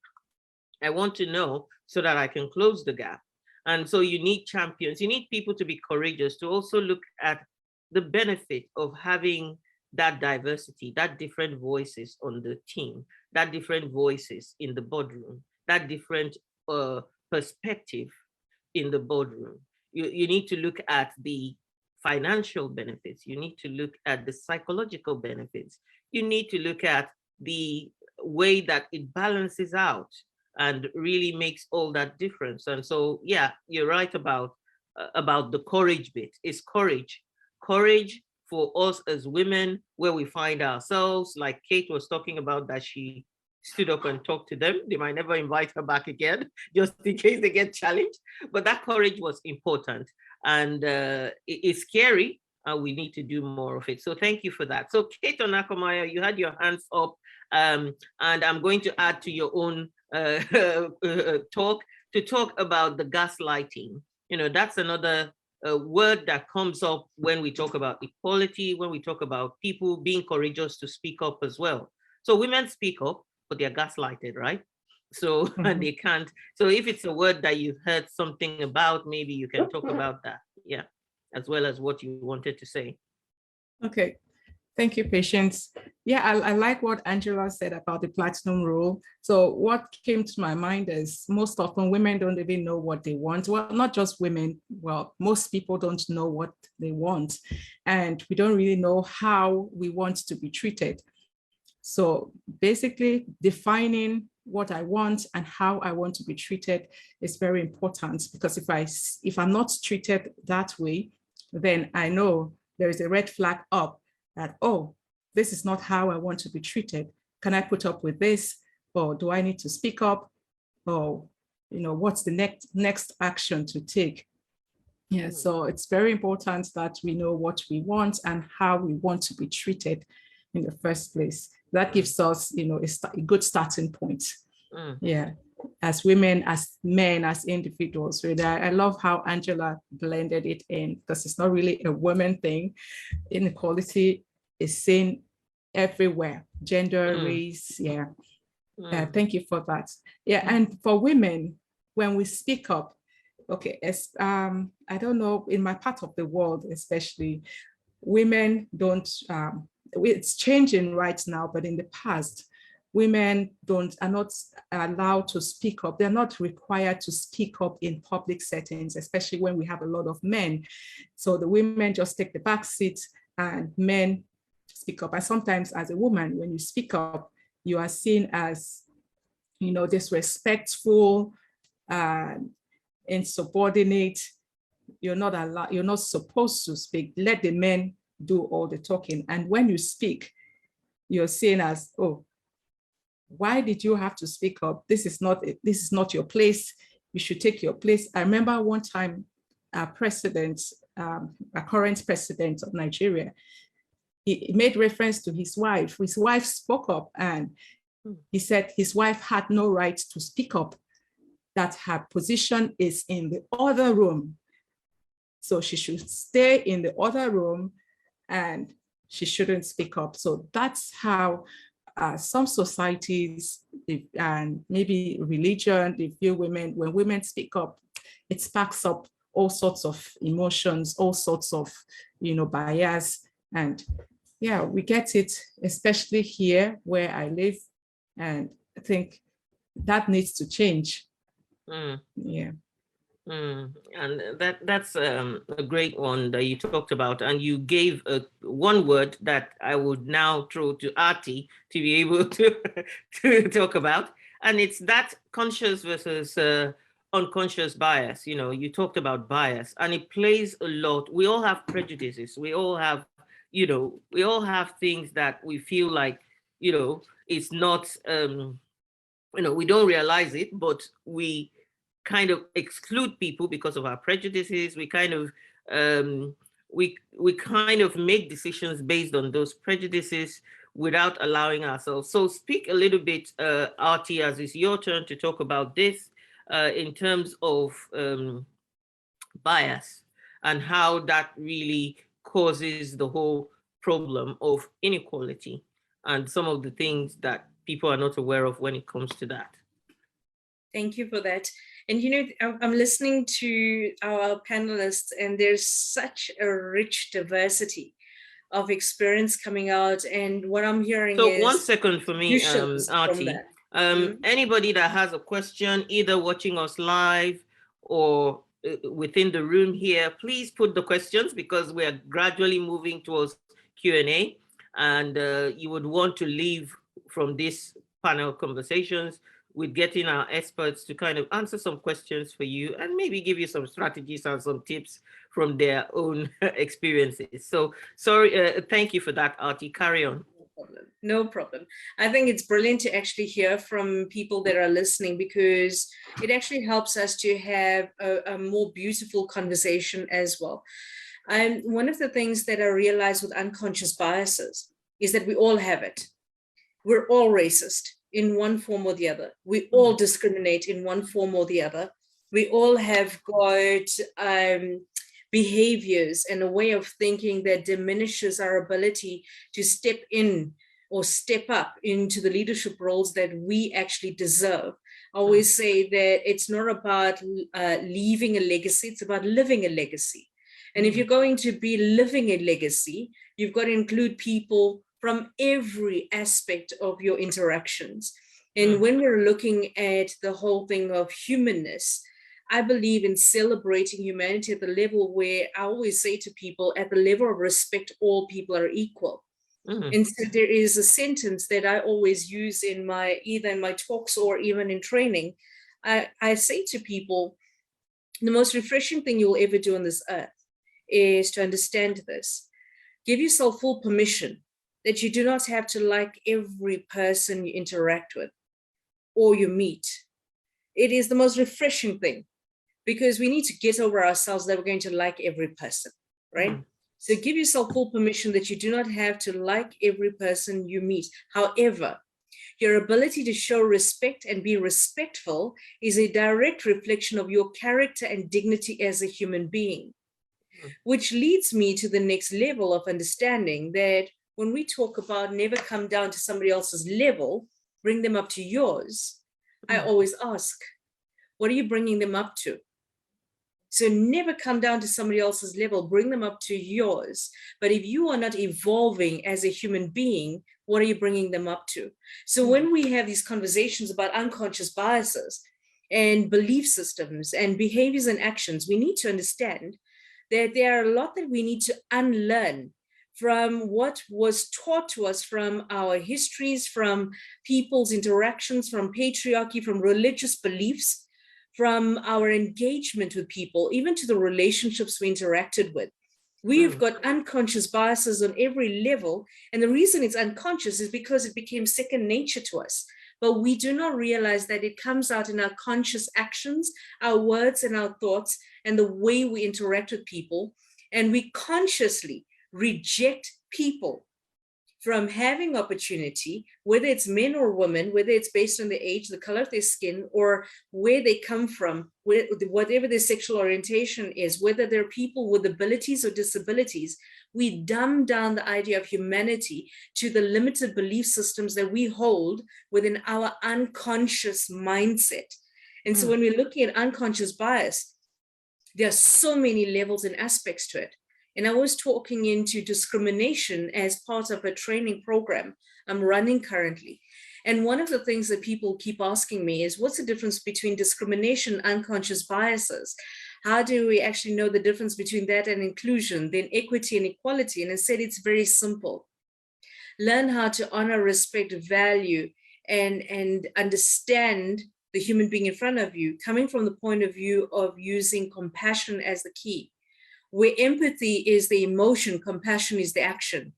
I want to know so that I can close the gap. And so you need champions. You need people to be courageous, to also look at the benefit of having that diversity, that different voices on the team, that different voices in the boardroom, that different perspective in the boardroom. You need to look at the financial benefits. You need to look at the psychological benefits. You need to look at the way that it balances out and really makes all that difference. And so, yeah, you're right about the courage bit. It's courage for us as women, where we find ourselves, like Kate was talking about, that she stood up and talked to them. They might never invite her back again, just in case they get challenged. But that courage was important. And it's scary, and we need to do more of it. So thank you for that. So Kate Onakomaya, you had your hands up, and I'm going to add to your own talk about the gaslighting. That's another word that comes up when we talk about equality, when we talk about people being courageous to speak up as well. So women speak up, but they're gaslighted, right? So and they can't. So if it's a word that you've heard something about, maybe you can talk about that, yeah, as well as what you wanted to say. Okay, thank you, Patience. Yeah, I like what Angela said about the platinum rule. So what came to my mind is most often women don't even know what they want. Well, not just women, well, most people don't know what they want, and we don't really know how we want to be treated. So basically defining what I want and how I want to be treated is very important, because if I'm not treated that way, then I know there is a red flag up that, oh, this is not how I want to be treated. Can I put up with this? Or do I need to speak up? or, what's the next action to take. Yeah, so it's very important that we know what we want and how we want to be treated in the first place. That gives us, a good starting point. Yeah, as women, as men, as individuals. Really, I love how Angela blended it in, because it's not really a women thing. Inequality is seen everywhere, gender, race. Yeah. Thank you for that. Yeah, and for women, when we speak up, okay, I don't know, in my part of the world especially, women don't, it's changing right now, but in the past, women are not allowed to speak up. They're not required to speak up in public settings, especially when we have a lot of men. So the women just take the back seat and men speak up. And sometimes as a woman, when you speak up, you are seen as, disrespectful, insubordinate. You're not allowed, you're not supposed to speak. Let the men do all the talking. And when you speak, you're seen as, oh, why did you have to speak up? This is not your place. You should take your place. I remember one time our president, a current president of Nigeria, he made reference to his wife. His wife spoke up and he said his wife had no right to speak up, that her position is in the other room. So she should stay in the other room and she shouldn't speak up. So that's how some societies and maybe religion, they view women. When women speak up, it sparks up all sorts of emotions, all sorts of, bias. And yeah, we get it, especially here where I live. And I think that needs to change. Yeah. And that's a great one that you talked about, and you gave one word that I would now throw to Artie to be able to talk about, and it's that conscious versus unconscious bias. You talked about bias, and it plays a lot. We all have prejudices. We all have, we all have things that we feel like, it's not, we don't realize it, but we kind of exclude people because of our prejudices. We kind of we kind of make decisions based on those prejudices without allowing ourselves. So speak a little bit, Artie, as it's your turn to talk about this in terms of bias and how that really causes the whole problem of inequality and some of the things that people are not aware of when it comes to that. Thank you for that. And I'm listening to our panelists, and there's such a rich diversity of experience coming out. And what I'm hearing is— So 1 second for me, Artie. Anybody that has a question, either watching us live or within the room here, please put the questions, because we are gradually moving towards Q&A. And you would want to leave from this panel conversations with getting our experts to kind of answer some questions for you and maybe give you some strategies and some tips from their own experiences. So sorry, thank you for that, Artie. Carry on. No problem. I think it's brilliant to actually hear from people that are listening, because it actually helps us to have a more beautiful conversation as well. And one of the things that I realize with unconscious biases is that we all have it. We're all racist in one form or the other. We all discriminate in one form or the other. We all have got behaviors and a way of thinking that diminishes our ability to step in or step up into the leadership roles that we actually deserve. I always say that it's not about leaving a legacy, it's about living a legacy. And if you're going to be living a legacy, you've got to include people from every aspect of your interactions. And when we're looking at the whole thing of humanness, I believe in celebrating humanity at the level where I always say to people, at the level of respect, all people are equal. And so there is a sentence that I always use in either in my talks or even in training. I say to people, the most refreshing thing you'll ever do on this earth is to understand this. Give yourself full permission that you do not have to like every person you interact with or you meet. it is the most refreshing thing, because we need to get over ourselves that we're going to like every person, right? Mm. So give yourself full permission that you do not have to like every person you meet. However, your ability to show respect and be respectful is a direct reflection of your character and dignity as a human being, which leads me to the next level of understanding that when we talk about never come down to somebody else's level, bring them up to yours, I always ask, what are you bringing them up to? So never come down to somebody else's level, bring them up to yours. But if you are not evolving as a human being, what are you bringing them up to? So when we have these conversations about unconscious biases and belief systems and behaviors and actions, we need to understand that there are a lot that we need to unlearn from what was taught to us from our histories, from people's interactions, from patriarchy, from religious beliefs, from our engagement with people, even to the relationships we interacted with. We've got unconscious biases on every level. And the reason it's unconscious is because it became second nature to us. But we do not realize that it comes out in our conscious actions, our words and our thoughts, and the way we interact with people. And we consciously reject people from having opportunity, whether it's men or women, whether it's based on their age, the color of their skin, or where they come from, whatever their sexual orientation is, whether they're people with abilities or disabilities. We dumb down the idea of humanity to the limited belief systems that we hold within our unconscious mindset. And so when we're looking at unconscious bias, there are so many levels and aspects to it. And I was talking into discrimination as part of a training program I'm running currently. And one of the things that people keep asking me is, what's the difference between discrimination and unconscious biases? How do we actually know the difference between that and inclusion, then equity and equality? And I said, it's very simple. Learn how to honor, respect, value, and understand the human being in front of you, coming from the point of view of using compassion as the key. Where empathy is the emotion, compassion is the action.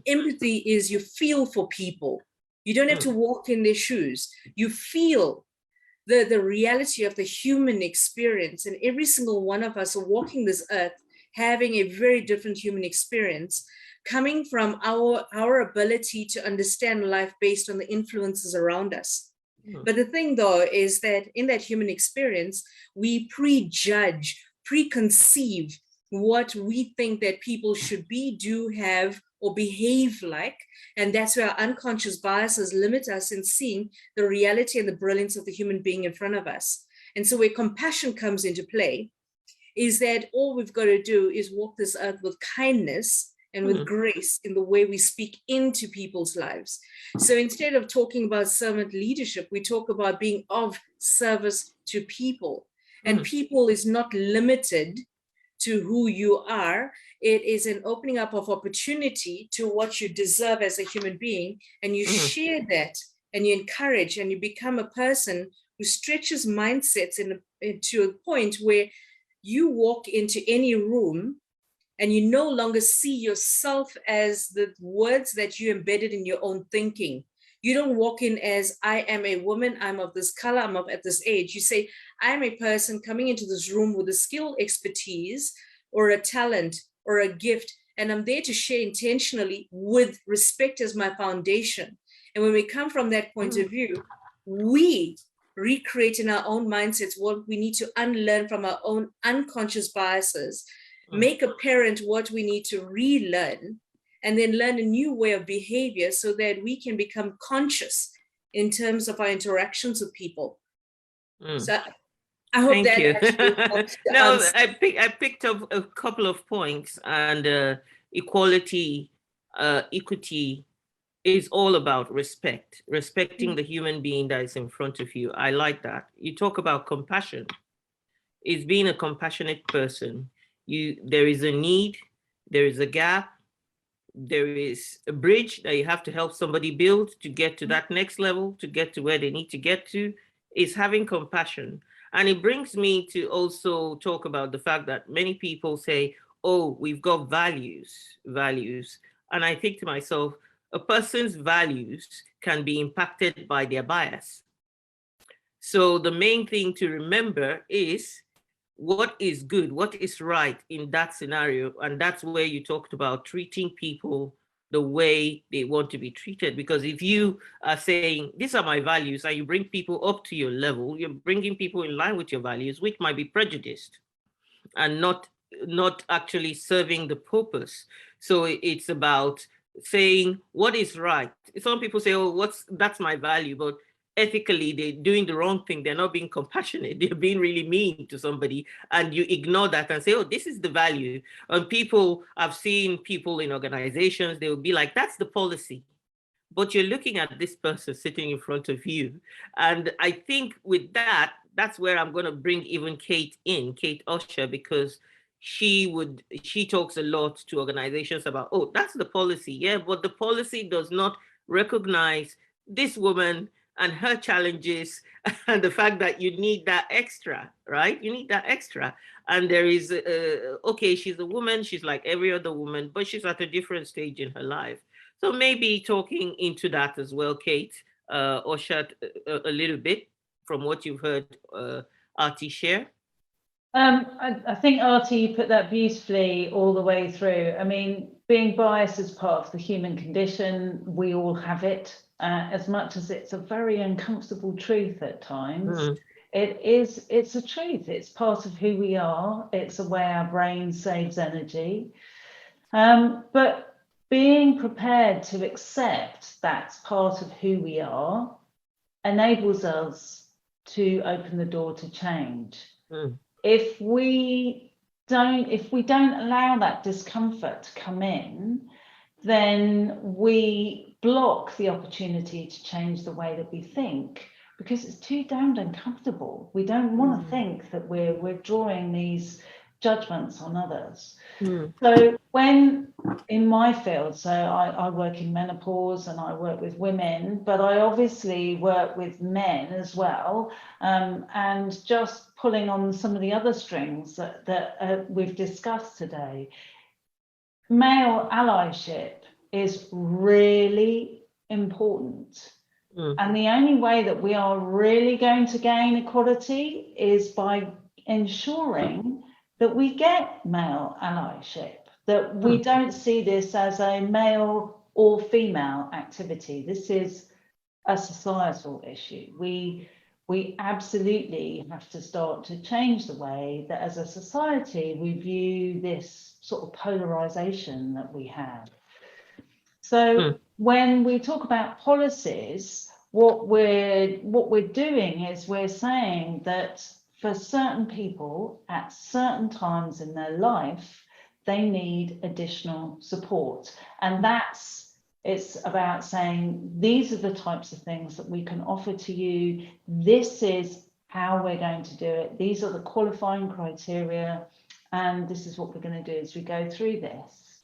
Empathy is you feel for people. You don't have to walk in their shoes. You feel the reality of the human experience. And every single one of us are walking this earth, having a very different human experience, coming from our ability to understand life based on the influences around us. But the thing, though, is that in that human experience, we prejudge, preconceive what we think that people should be, do, have, or behave like. And that's where our unconscious biases limit us in seeing the reality and the brilliance of the human being in front of us. And so where compassion comes into play is that all we've got to do is walk this earth with kindness and with grace in the way we speak into people's lives. So instead of talking about servant leadership, we talk about being of service to people. And people is not limited to who you are. It is an opening up of opportunity to what you deserve as a human being. And you share that and you encourage and you become a person who stretches mindsets to a point where you walk into any room and you no longer see yourself as the words that you embedded in your own thinking. You don't walk in as, I am a woman, I'm of this color, I'm at this age. You say, I am a person coming into this room with a skill, expertise, or a talent, or a gift, and I'm there to share intentionally with respect as my foundation. And when we come from that point of view, we recreate in our own mindsets what we need to unlearn from our own unconscious biases, make apparent what we need to relearn, and then learn a new way of behavior so that we can become conscious in terms of our interactions with people. So I hope Thank you. actually helps to No, answer. I picked up a couple of points, and equality, equity is all about respect, respecting the human being that is in front of you. I like that. You talk about compassion. It's being a compassionate person. There is a need, there is a gap, there is a bridge that you have to help somebody build to get to that next level, to get to where they need to get to, is having compassion. And it brings me to also talk about the fact that many people say, oh, we've got values. And I think to myself, a person's values can be impacted by their bias. So the main thing to remember is what is good, what is right in that scenario. And that's where you talked about treating people the way they want to be treated. Because if you are saying, these are my values, and you bring people up to your level, you're bringing people in line with your values, which might be prejudiced and not actually serving the purpose. So it's about saying what is right. Some people say, oh, that's my value, but ethically they're doing the wrong thing. They're not being compassionate. They're being really mean to somebody, and you ignore that and say, oh, this is the value. And people, I've seen people in organizations, they will be like, that's the policy. But you're looking at this person sitting in front of you. And I think with that, that's where I'm going to bring even Kate in, Kate Usher, because she talks a lot to organizations about, oh, that's the policy. Yeah, but the policy does not recognize this woman and her challenges and the fact that you need that extra, right? You need that extra. And there is, okay, she's a woman, she's like every other woman, but she's at a different stage in her life. So maybe talking into that as well, Kate, or Shad, a little bit from what you've heard Artie share. I think Artie put that beautifully all the way through. I mean, being biased is part of the human condition. We all have it, as much as it's a very uncomfortable truth at times. It's a truth. It's part of who we are. It's a way our brain saves energy. But being prepared to accept that's part of who we are enables us to open the door to change. If we don't allow that discomfort to come in, then we block the opportunity to change the way that we think, because it's too damned uncomfortable. We don't want to think that we're drawing these judgments on others. So when in my field, so I work in menopause and I work with women, but I obviously work with men as well, and just pulling on some of the other strings that we've discussed today. Male allyship is really important. And the only way that we are really going to gain equality is by ensuring that we get male allyship, that we don't see this as a male or female activity. This is a societal issue. We absolutely have to start to change the way that as a society we view this sort of polarization that we have. So when we talk about policies, what we're doing is we're saying that for certain people at certain times in their life, they need additional support. And it's about saying, these are the types of things that we can offer to you. This is how we're going to do it. These are the qualifying criteria. And this is what we're going to do as we go through this.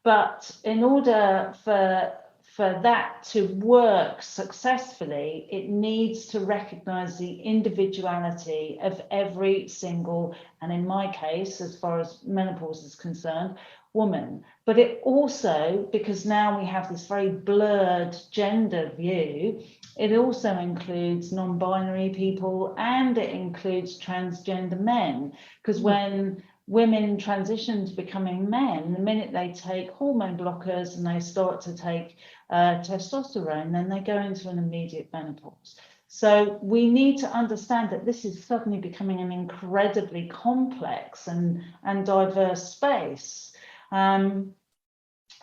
But in order for that to work successfully, it needs to recognize the individuality of every single, and in my case, as far as menopause is concerned, woman. But it also, because now we have this very blurred gender view, it also includes non-binary people and it includes transgender men. Because when women transition to becoming men, the minute they take hormone blockers and they start to take testosterone, then they go into an immediate menopause. So we need to understand that this is suddenly becoming an incredibly complex and diverse space.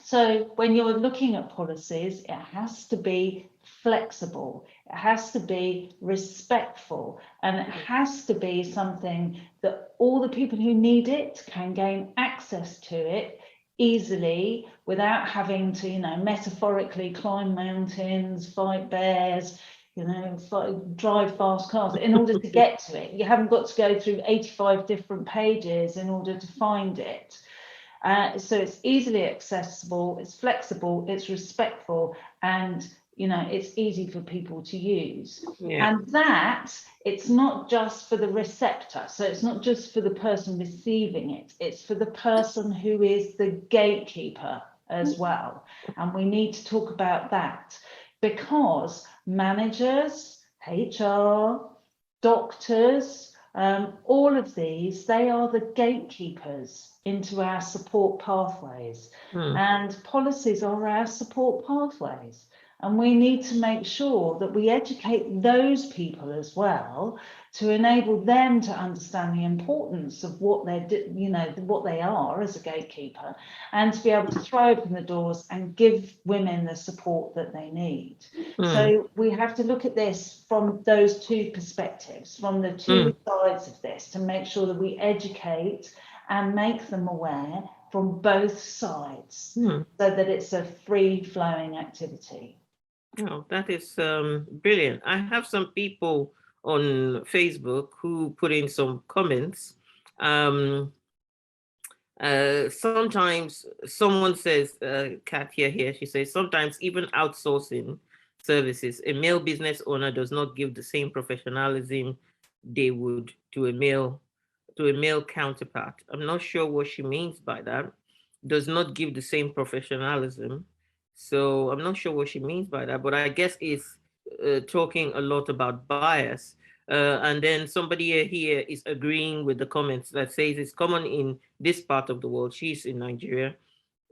So when you're looking at policies, it has to be flexible, it has to be respectful, and it has to be something that all the people who need it can gain access to it easily without having to, metaphorically climb mountains, fight bears, drive fast cars in order to get to it. You haven't got to go through 85 different pages in order to find it. So it's easily accessible, it's flexible, it's respectful, and it's easy for people to use. And that, it's not just for the receptor, so it's not just for the person receiving it, it's for the person who is the gatekeeper as well. And we need to talk about that, because managers, HR, doctors, all of these, they are the gatekeepers into our support pathways. And policies are our support pathways. And we need to make sure that we educate those people as well to enable them to understand the importance of what they're, what they are as a gatekeeper, and to be able to throw open the doors and give women the support that they need. So we have to look at this from those two perspectives, from the two sides of this, to make sure that we educate and make them aware from both sides, so that it's a free-flowing activity. Oh, that is brilliant. I have some people on Facebook who put in some comments. Sometimes someone says, Katia here, she says, sometimes even outsourcing services, a male business owner does not give the same professionalism they would to a male counterpart. I'm not sure what she means by that. Does not give the same professionalism. So I'm not sure what she means by that, but I guess it's talking a lot about bias. And then somebody here is agreeing with the comments that says it's common in this part of the world. She's in Nigeria,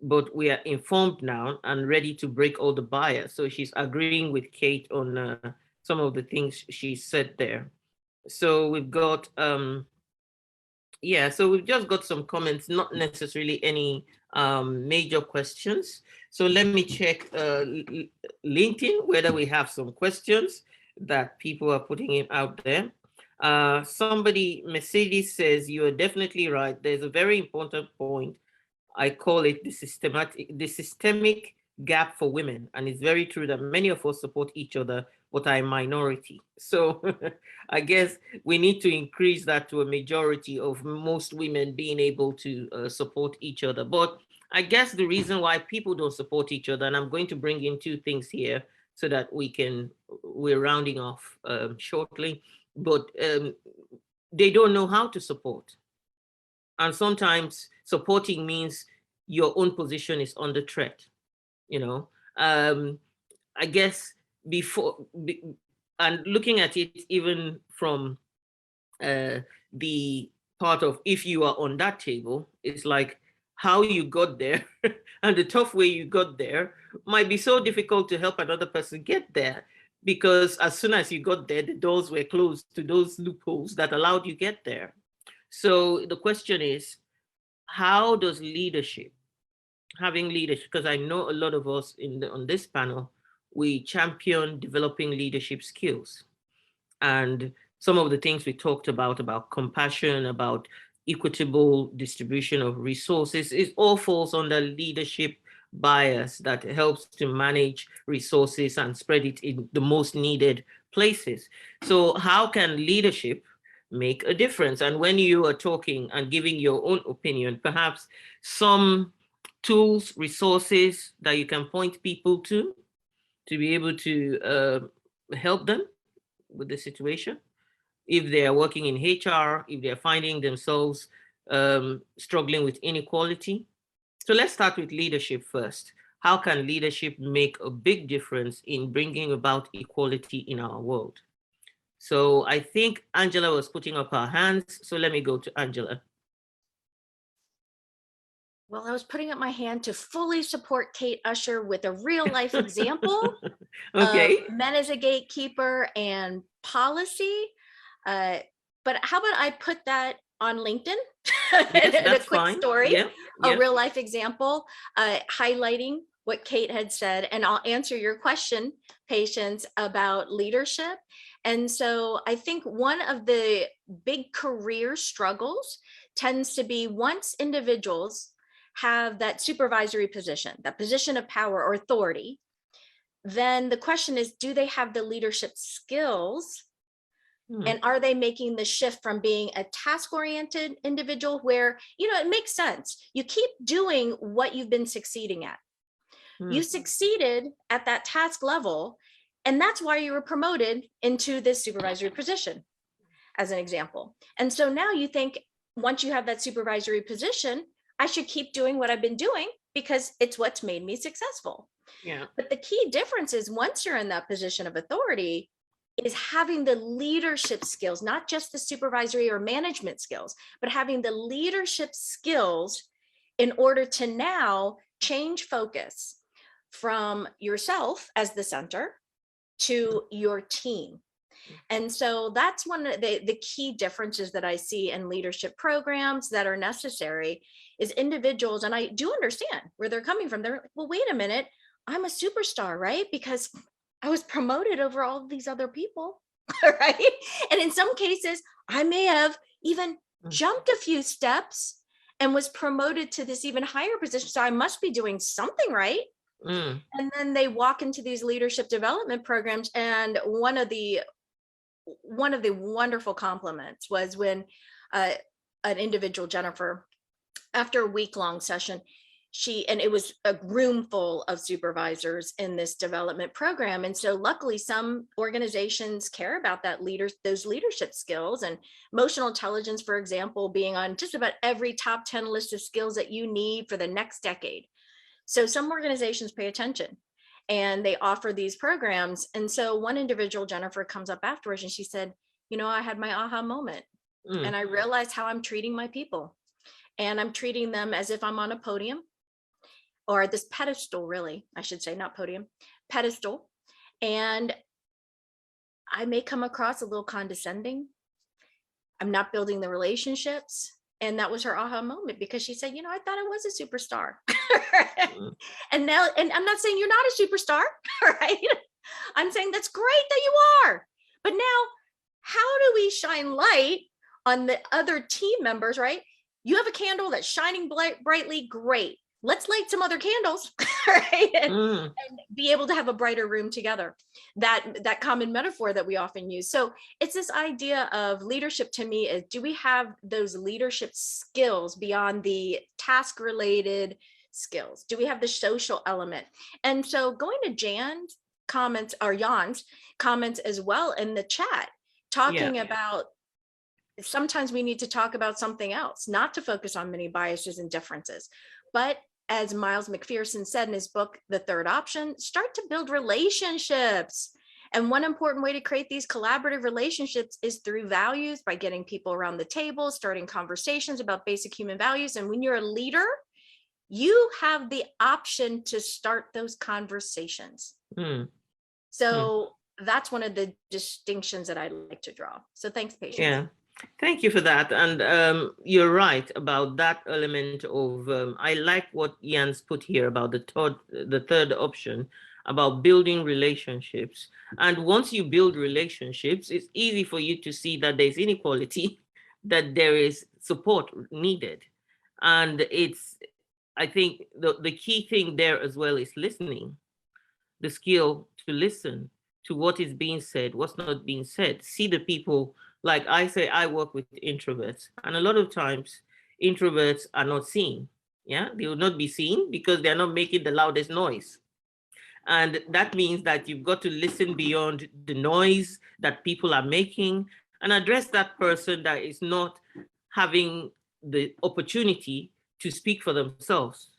but we are informed now and ready to break all the bias. So she's agreeing with Kate on some of the things she said there. So we've got, so we've just got some comments, not necessarily any major questions. So let me check LinkedIn, whether we have some questions that people are putting in out there. Somebody, Mercedes, says, you are definitely right. There's a very important point. I call it the systemic gap for women. And it's very true that many of us support each other, but are a minority. So I guess we need to increase that to a majority of most women being able to support each other. But I guess the reason why people don't support each other, and I'm going to bring in two things here so that we're rounding off shortly, but they don't know how to support. And sometimes supporting means your own position is under threat, I guess and looking at it even from the part of if you are on that table, it's like how you got there and the tough way you got there might be so difficult to help another person get there, because as soon as you got there, the doors were closed to those loopholes that allowed you get there. So the question is, how does having leadership, because I know a lot of us on this panel, we champion developing leadership skills. And some of the things we talked about compassion, about equitable distribution of resources, it all falls under leadership bias that helps to manage resources and spread it in the most needed places. So how can leadership make a difference? And when you are talking and giving your own opinion, perhaps some tools, resources that you can point people to be able to help them with the situation. If they are working in HR, if they're finding themselves struggling with inequality. So let's start with leadership first. How can leadership make a big difference in bringing about equality in our world? So I think Angela was putting up her hands. So let me go to Angela. Well, I was putting up my hand to fully support Kate Usher with a real life example Okay. of men as a gatekeeper and policy. But how about I put that on LinkedIn? Yes, a quick fine. story, yeah. a real life example, highlighting what Kate had said. And I'll answer your question, Patience, about leadership. And so I think one of the big career struggles tends to be once individuals have that supervisory position, that position of power or authority, then the question is, do they have the leadership skills? And are they making the shift from being a task-oriented individual where, it makes sense. You keep doing what you've been succeeding at. You succeeded at that task level, and that's why you were promoted into this supervisory position, as an example. And so now you think, once you have that supervisory position, I should keep doing what I've been doing because it's what's made me successful. Yeah. But the key difference is once you're in that position of authority, is having the leadership skills, not just the supervisory or management skills, but having the leadership skills in order to now change focus from yourself as the center to your team. And so that's one of the key differences that I see in leadership programs that are necessary is individuals, and I do understand where they're coming from. They're like, well, wait a minute, I'm a superstar, right? Because I was promoted over all of these other people, right? And in some cases, I may have even jumped a few steps and was promoted to this even higher position. So I must be doing something right. And then they walk into these leadership development programs, and one of the wonderful compliments was when an individual, Jennifer, after a week-long session, and it was a room full of supervisors in this development program. And so luckily some organizations care about those leadership skills, and emotional intelligence, for example, being on just about every top 10 list of skills that you need for the next decade. So some organizations pay attention and they offer these programs. And so one individual, Jennifer, comes up afterwards and she said, you know, I had my aha moment and I realized how I'm treating my people, and I'm treating them as if I'm on a podium, or this pedestal, really, I should say, not podium, pedestal. And I may come across a little condescending. I'm not building the relationships. And that was her aha moment, because she said, you know, I thought I was a superstar. And now, and I'm not saying you're not a superstar, right? I'm saying that's great that you are. But now, how do we shine light on the other team members, right? You have a candle that's shining brightly, great. Let's light some other candles, right? And be able to have a brighter room together. That common metaphor that we often use. So it's this idea of leadership to me is, do we have those leadership skills beyond the task related skills? Do we have the social element? And so going to Jan's comments, or Jan's comments as well in the chat, talking about sometimes we need to talk about something else, not to focus on many biases and differences, but as Miles McPherson said in his book, The Third Option, start to build relationships. And one important way to create these collaborative relationships is through values, by getting people around the table, starting conversations about basic human values. And when you're a leader, you have the option to start those conversations. So that's one of the distinctions that I like to draw. So thanks, Patience. Yeah. Thank you for that. And you're right about that element of, I like what Jan's put here about the third option, about building relationships. And once you build relationships, it's easy for you to see that there's inequality, that there is support needed. And I think the key thing there as well is listening, the skill to listen to what is being said, what's not being said, see the people. Like I say, I work with introverts, and a lot of times introverts are not seen. Yeah, they will not be seen because they're not making the loudest noise. And that means that you've got to listen beyond the noise that people are making and address that person that is not having the opportunity to speak for themselves,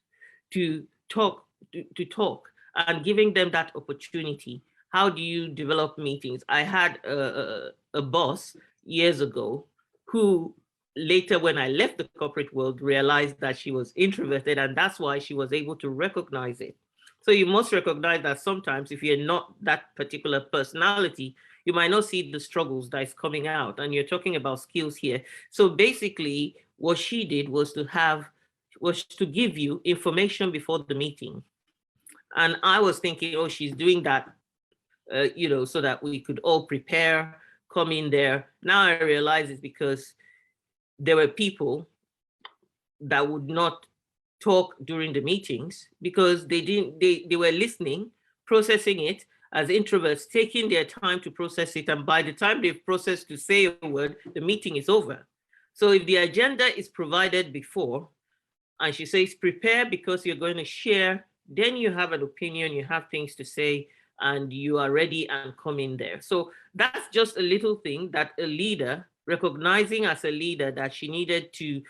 to talk, and giving them that opportunity. How do you develop meetings? I had a boss years ago who later, when I left the corporate world, realized that she was introverted, and that's why she was able to recognize it. So you must recognize that sometimes if you're not that particular personality, you might not see the struggles that is coming out. And you're talking about skills here. So basically what she did was to give you information before the meeting. And I was thinking, oh, she's doing that so that we could all prepare, come in there. Now I realize it's because there were people that would not talk during the meetings because they were listening, processing it as introverts, taking their time to process it. And by the time they've processed to say a word, the meeting is over. So if the agenda is provided before, and she says, prepare because you're going to share, then you have an opinion, you have things to say, and you are ready and come in there. So that's just a little thing that a leader, recognizing as a leader that she needed to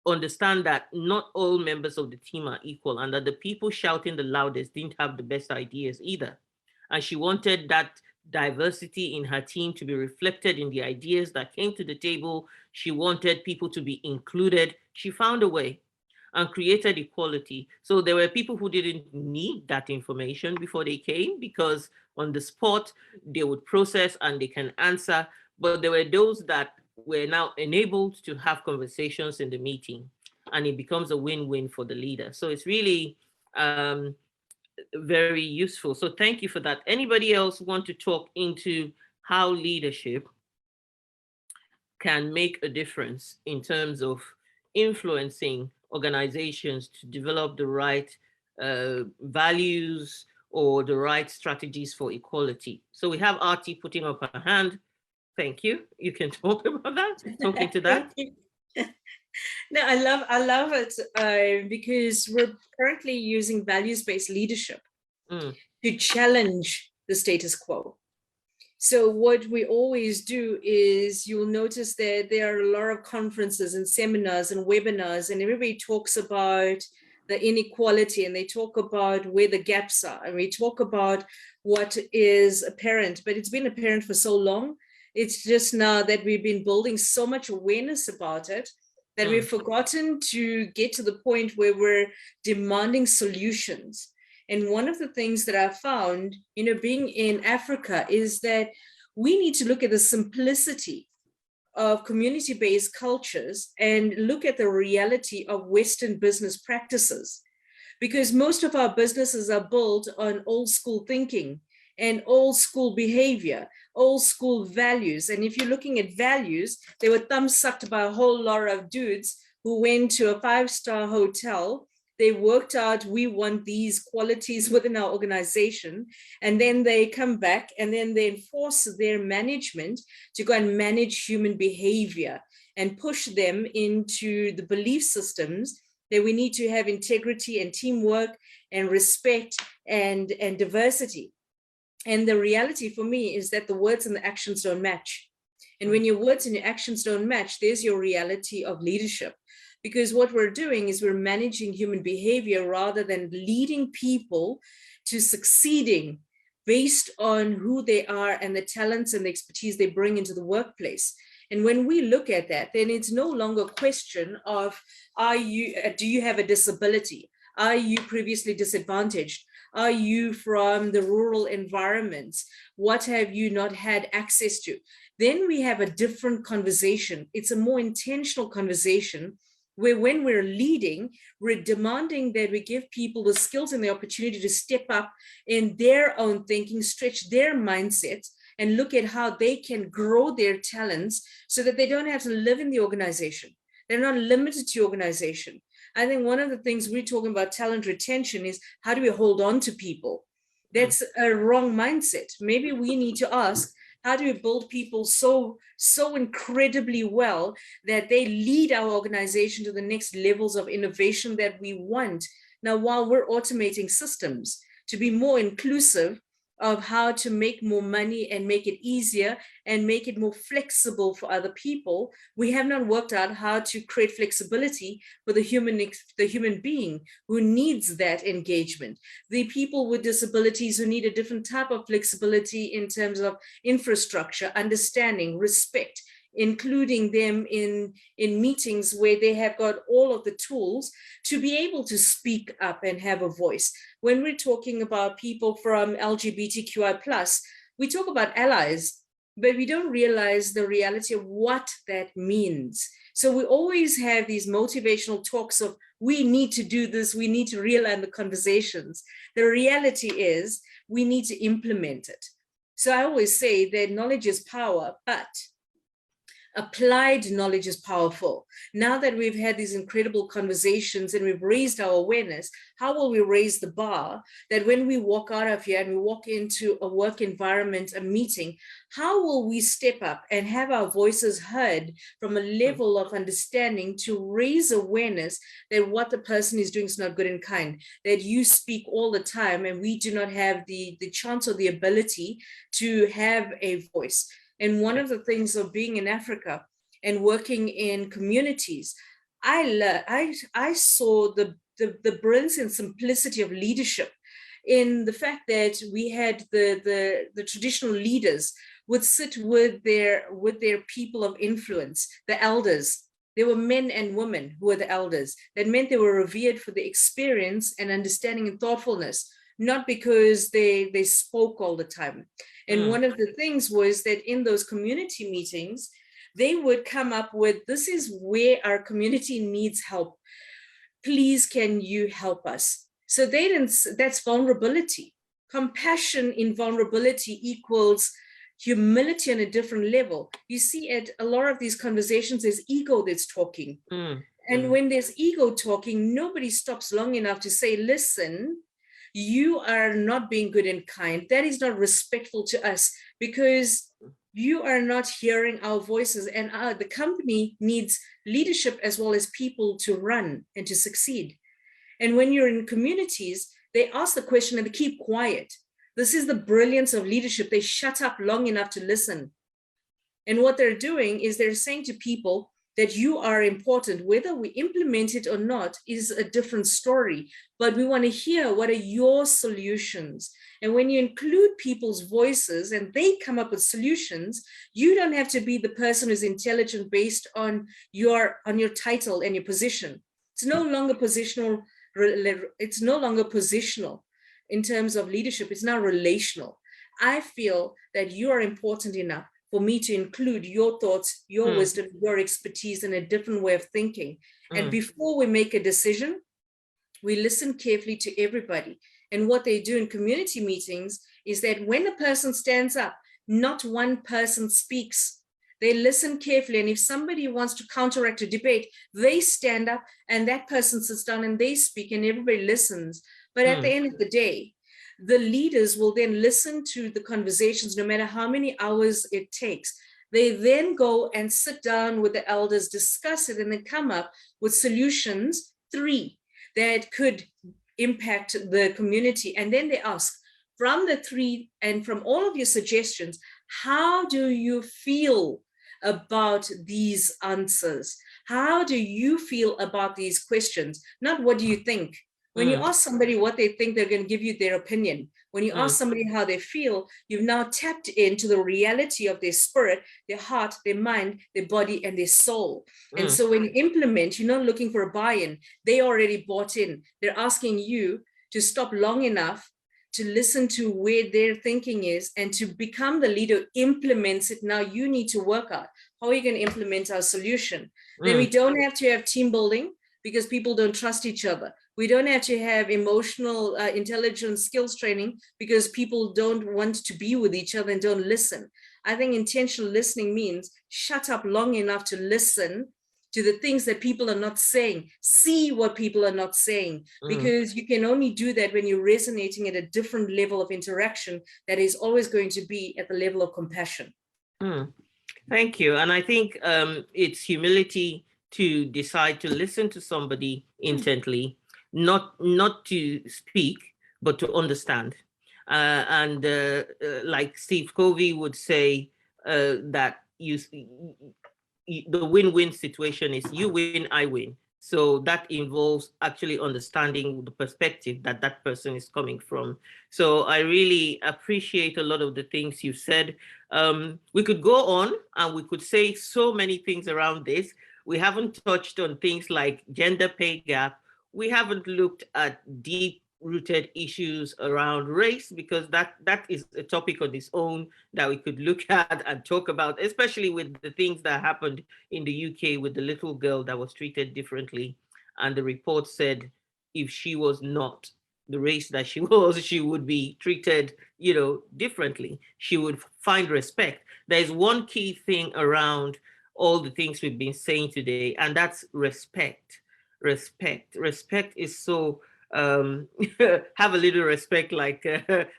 understand that not all members of the team are equal, and that the people shouting the loudest didn't have the best ideas either. And she wanted that diversity in her team to be reflected in the ideas that came to the table. She wanted people to be included. She found a way and created equality. So there were people who didn't need that information before they came, because on the spot they would process and they can answer. But there were those that were now enabled to have conversations in the meeting, and it becomes a win-win for the leader. So it's really very useful. So thank you for that. Anybody else want to talk into how leadership can make a difference in terms of influencing organizations to develop the right values or the right strategies for equality? So we have Artie putting up her hand. Thank you. You can talk about that, talk into that. No, I love it because we're currently using values-based leadership to challenge the status quo. So what we always do is, you'll notice that there are a lot of conferences and seminars and webinars, and everybody talks about the inequality, and they talk about where the gaps are, and we talk about what is apparent, but it's been apparent for so long. It's just now that we've been building so much awareness about it that we've forgotten to get to the point where we're demanding solutions. And one of the things that I found, being in Africa, is that we need to look at the simplicity of community-based cultures and look at the reality of Western business practices, because most of our businesses are built on old school thinking and old school behavior, old school values. And if you're looking at values, they were thumb sucked by a whole lot of dudes who went to a 5-star hotel. They worked out, we want these qualities within our organization. And then they come back and then they enforce their management to go and manage human behavior and push them into the belief systems that we need to have integrity and teamwork and respect and diversity. And the reality for me is that the words and the actions don't match. And when your words and your actions don't match, there's your reality of leadership. Because what we're doing is we're managing human behavior rather than leading people to succeeding based on who they are and the talents and the expertise they bring into the workplace. And when we look at that, then it's no longer a question of, do you have a disability? Are you previously disadvantaged? Are you from the rural environments? What have you not had access to? Then we have a different conversation. It's a more intentional conversation where when we're leading, we're demanding that we give people the skills and the opportunity to step up in their own thinking, stretch their mindsets, and look at how they can grow their talents so that they don't have to live in the organization. They're not limited to organization. I think one of the things we're talking about talent retention is, how do we hold on to people? That's a wrong mindset. Maybe we need to ask, how do we build people so incredibly well that they lead our organization to the next levels of innovation that we want? Now, while we're automating systems to be more inclusive of how to make more money and make it easier and make it more flexible for other people, we have not worked out how to create flexibility for the human being who needs that engagement. The people with disabilities who need a different type of flexibility in terms of infrastructure, understanding, respect, including them in meetings where they have got all of the tools to be able to speak up and have a voice. When we're talking about people from LGBTQI+, we talk about allies, but we don't realize the reality of what that means. So we always have these motivational talks of, we need to do this, we need to realign the conversations. The reality is we need to implement it. So I always say that knowledge is power, but applied knowledge is powerful. Now that we've had these incredible conversations and we've raised our awareness, how will we raise the bar that when we walk out of here and we walk into a work environment, a meeting, how will we step up and have our voices heard from a level of understanding to raise awareness that what the person is doing is not good and kind, that you speak all the time and we do not have the chance or the ability to have a voice. And one of the things of being in Africa and working in communities, I saw the brilliance and simplicity of leadership in the fact that we had the traditional leaders would sit with their people of influence, the elders. There were men and women who were the elders. That meant they were revered for their experience and understanding and thoughtfulness, not because they spoke all the time. And one of the things was that in those community meetings, they would come up with, this is where our community needs help. Please, can you help us? So that's vulnerability. Compassion in vulnerability equals humility on a different level. You see, at a lot of these conversations, there's ego that's talking. And when there's ego talking, nobody stops long enough to say, listen, you are not being good and kind. That is not respectful to us, because you are not hearing our voices, and the company needs leadership as well as people to run and to succeed. And when you're in communities, they ask the question and they keep quiet. This is the brilliance of leadership. They shut up long enough to listen. And what they're doing is they're saying to people that you are important. Whether we implement it or not is a different story, but we want to hear, what are your solutions? And when you include people's voices and they come up with solutions, you don't have to be the person who's intelligent based on your title and your position. It's no longer positional. It's no longer positional in terms of leadership. It's now relational. I feel that you are important enough for me to include your thoughts, your wisdom, your expertise, and a different way of thinking. And before we make a decision, we listen carefully to everybody. And what they do in community meetings is that when a person stands up, not one person speaks. They listen carefully. And if somebody wants to counteract a debate, they stand up and that person sits down and they speak and everybody listens. But at the end of the day, the leaders will then listen to the conversations, no matter how many hours it takes. They then go and sit down with the elders, discuss it, and then come up with solutions, 3, that could impact the community. And then they ask, from the 3 and from all of your suggestions, how do you feel about these answers? How do you feel about these questions? Not what do you think? When you ask somebody what they think, they're going to give you their opinion. When you ask somebody how they feel, you've now tapped into the reality of their spirit, their heart, their mind, their body, and their soul. And so when you implement, you're not looking for a buy-in. They already bought in. They're asking you to stop long enough to listen to where their thinking is and to become the leader who implements it. Now you need to work out, how are you going to implement our solution? Then we don't have to have team building because people don't trust each other. We don't have to have emotional intelligence skills training because people don't want to be with each other and don't listen. I think intentional listening means shut up long enough to listen to the things that people are not saying, see what people are not saying, because you can only do that when you're resonating at a different level of interaction that is always going to be at the level of compassion. Thank you. And I think it's humility to decide to listen to somebody intently, not to speak, but to understand. And like Steve Covey would say, that the win-win situation is you win, I win. So that involves actually understanding the perspective that that person is coming from. So I really appreciate a lot of the things you said. We could go on and we could say so many things around this. We haven't touched on things like gender pay gap. We haven't looked at deep-rooted issues around race, because that is a topic on its own that we could look at and talk about, especially with the things that happened in the UK with the little girl that was treated differently. And the report said if she was not the race that she was, she would be treated, differently. She would find respect. There's one key thing around all the things we've been saying today, and that's respect. Respect is so, have a little respect, like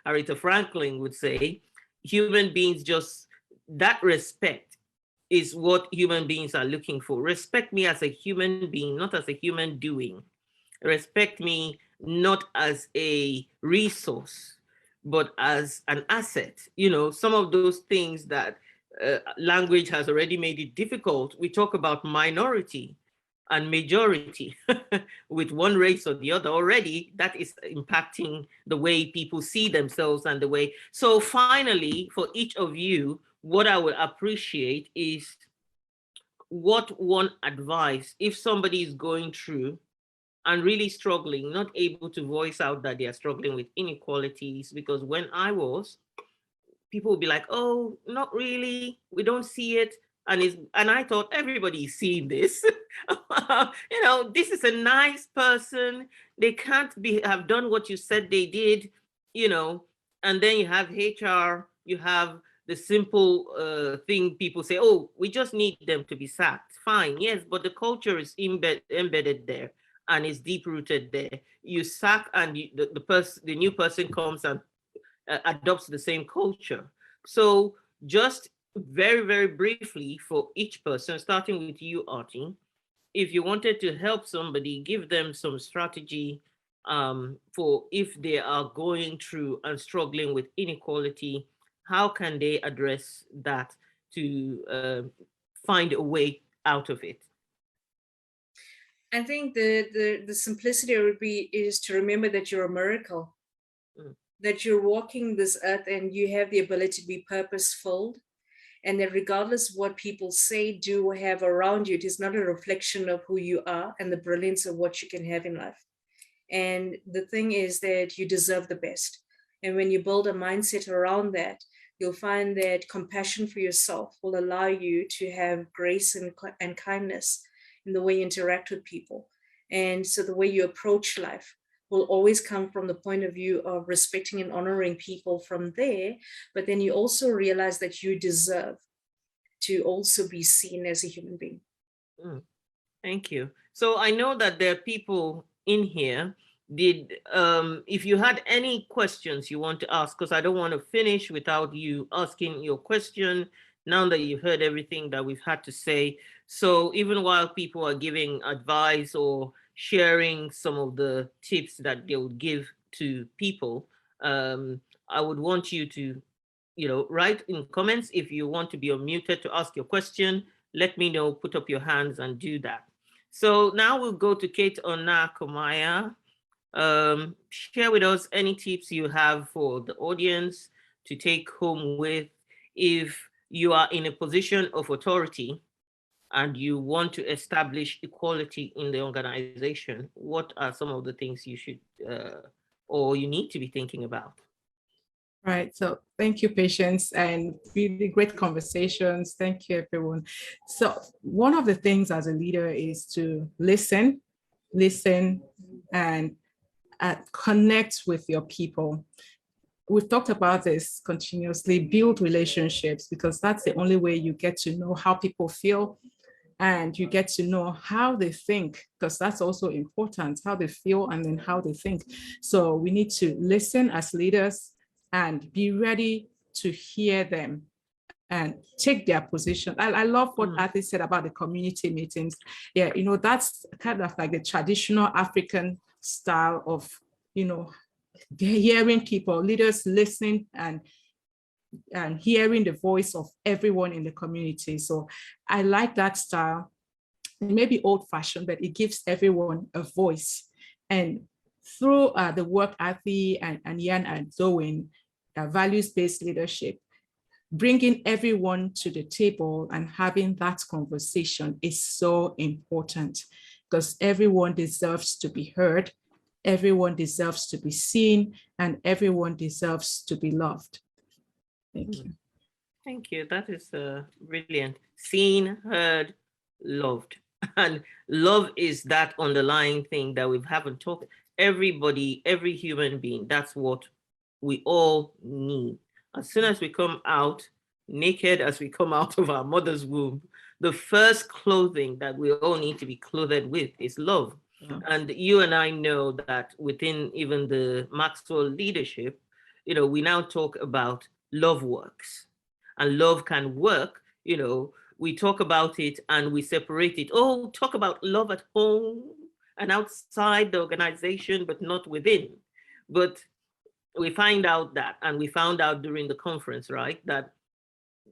Aretha Franklin would say. Human beings, just that respect is what human beings are looking for. Respect me as a human being, not as a human doing. Respect me not as a resource, but as an asset. Some of those things that language has already made it difficult. We talk about minority. and majority with one race or the other already, that is impacting the way people see themselves and the way. So finally, for each of you, what I would appreciate is what one advice, if somebody is going through and really struggling, not able to voice out that they are struggling with inequalities, because when I was, people would be like, oh, not really, we don't see it. And I thought everybody's seeing this. This is a nice person. They can't have done what you said they did, and then you have HR, you have the simple thing people say, oh, we just need them to be sacked. Fine, yes, but the culture is embedded there and is deep rooted there. You sack and the new person comes and adopts the same culture. So just very, very briefly for each person, starting with you, Artie, if you wanted to help somebody, give them some strategy for if they are going through and struggling with inequality, how can they address that to find a way out of it? I think the simplicity would be is to remember that you're a miracle, that you're walking this earth and you have the ability to be purposeful, and that regardless what people say, do, or have around you, it is not a reflection of who you are and the brilliance of what you can have in life. And the thing is that you deserve the best. And when you build a mindset around that, you'll find that compassion for yourself will allow you to have grace and kindness in the way you interact with people. And so the way you approach life will always come from the point of view of respecting and honoring people from there. But then you also realize that you deserve to also be seen as a human being. Thank you. So I know that there are people in here. If you had any questions you want to ask, because I don't want to finish without you asking your question now that you've heard everything that we've had to say. So even while people are giving advice or sharing some of the tips that they would give to people, I would want you to, write in comments if you want to be unmuted to ask your question. Let me know, put up your hands and do that. So now we'll go to Kate Onakomaya. Share with us any tips you have for the audience to take home with if you are in a position of authority and you want to establish equality in the organization. What are some of the things you should or you need to be thinking about? Right. So thank you, Patience, and really great conversations. Thank you, everyone. So one of the things as a leader is to listen, and connect with your people. We've talked about this continuously, build relationships, because that's the only way you get to know how people feel and you get to know how they think, because that's also important, how they feel and then how they think. So we need to listen as leaders and be ready to hear them and take their position. I love what Artie said about the community meetings. Yeah, that's kind of like the traditional African style of, hearing people, leaders listening and hearing the voice of everyone in the community. So I like that style. It may be old-fashioned, but it gives everyone a voice. And through the work Artie and Yan are doing, values-based leadership, bringing everyone to the table and having that conversation is so important, because everyone deserves to be heard, everyone deserves to be seen, and everyone deserves to be loved. Thank you. Thank you. That is brilliant. Seen, heard, loved. And love is that underlying thing that we haven't talked. Everybody, every human being, that's what we all need. As soon as we come out, naked as we come out of our mother's womb, the first clothing that we all need to be clothed with is love. And you and I know that within even the Maxwell leadership, we now talk about love works, and love can work. We talk about it and we separate it. Oh, talk about love at home and outside the organization, but not within. But we find out that, and we found out during the conference, right, that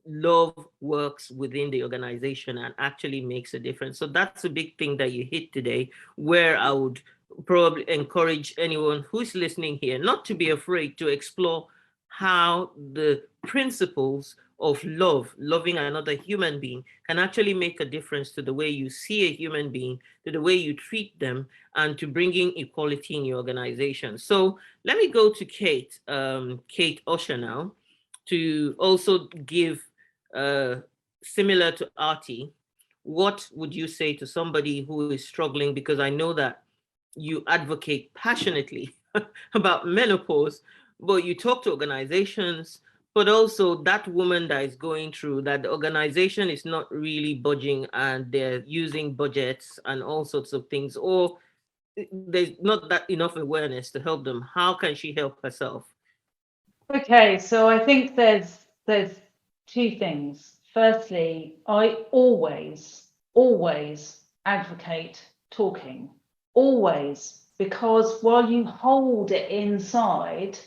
love works within the organization and actually makes a difference. So that's a big thing that you hit today, where I would probably encourage anyone who's listening here not to be afraid to explore how the principles of love, loving another human being, can actually make a difference to the way you see a human being, to the way you treat them, and to bringing equality in your organization. So let me go to Kate Usher now, to also give, uh, similar to Artie, what would you say to somebody who is struggling? Because I know that you advocate passionately about menopause, but you talk to organizations, but also that woman that is going through that, the organization is not really budging and they're using budgets and all sorts of things, or there's not that enough awareness to help them. How can she help herself? Okay, so I think there's two things. Firstly, I always advocate talking, always, because while you hold it inside,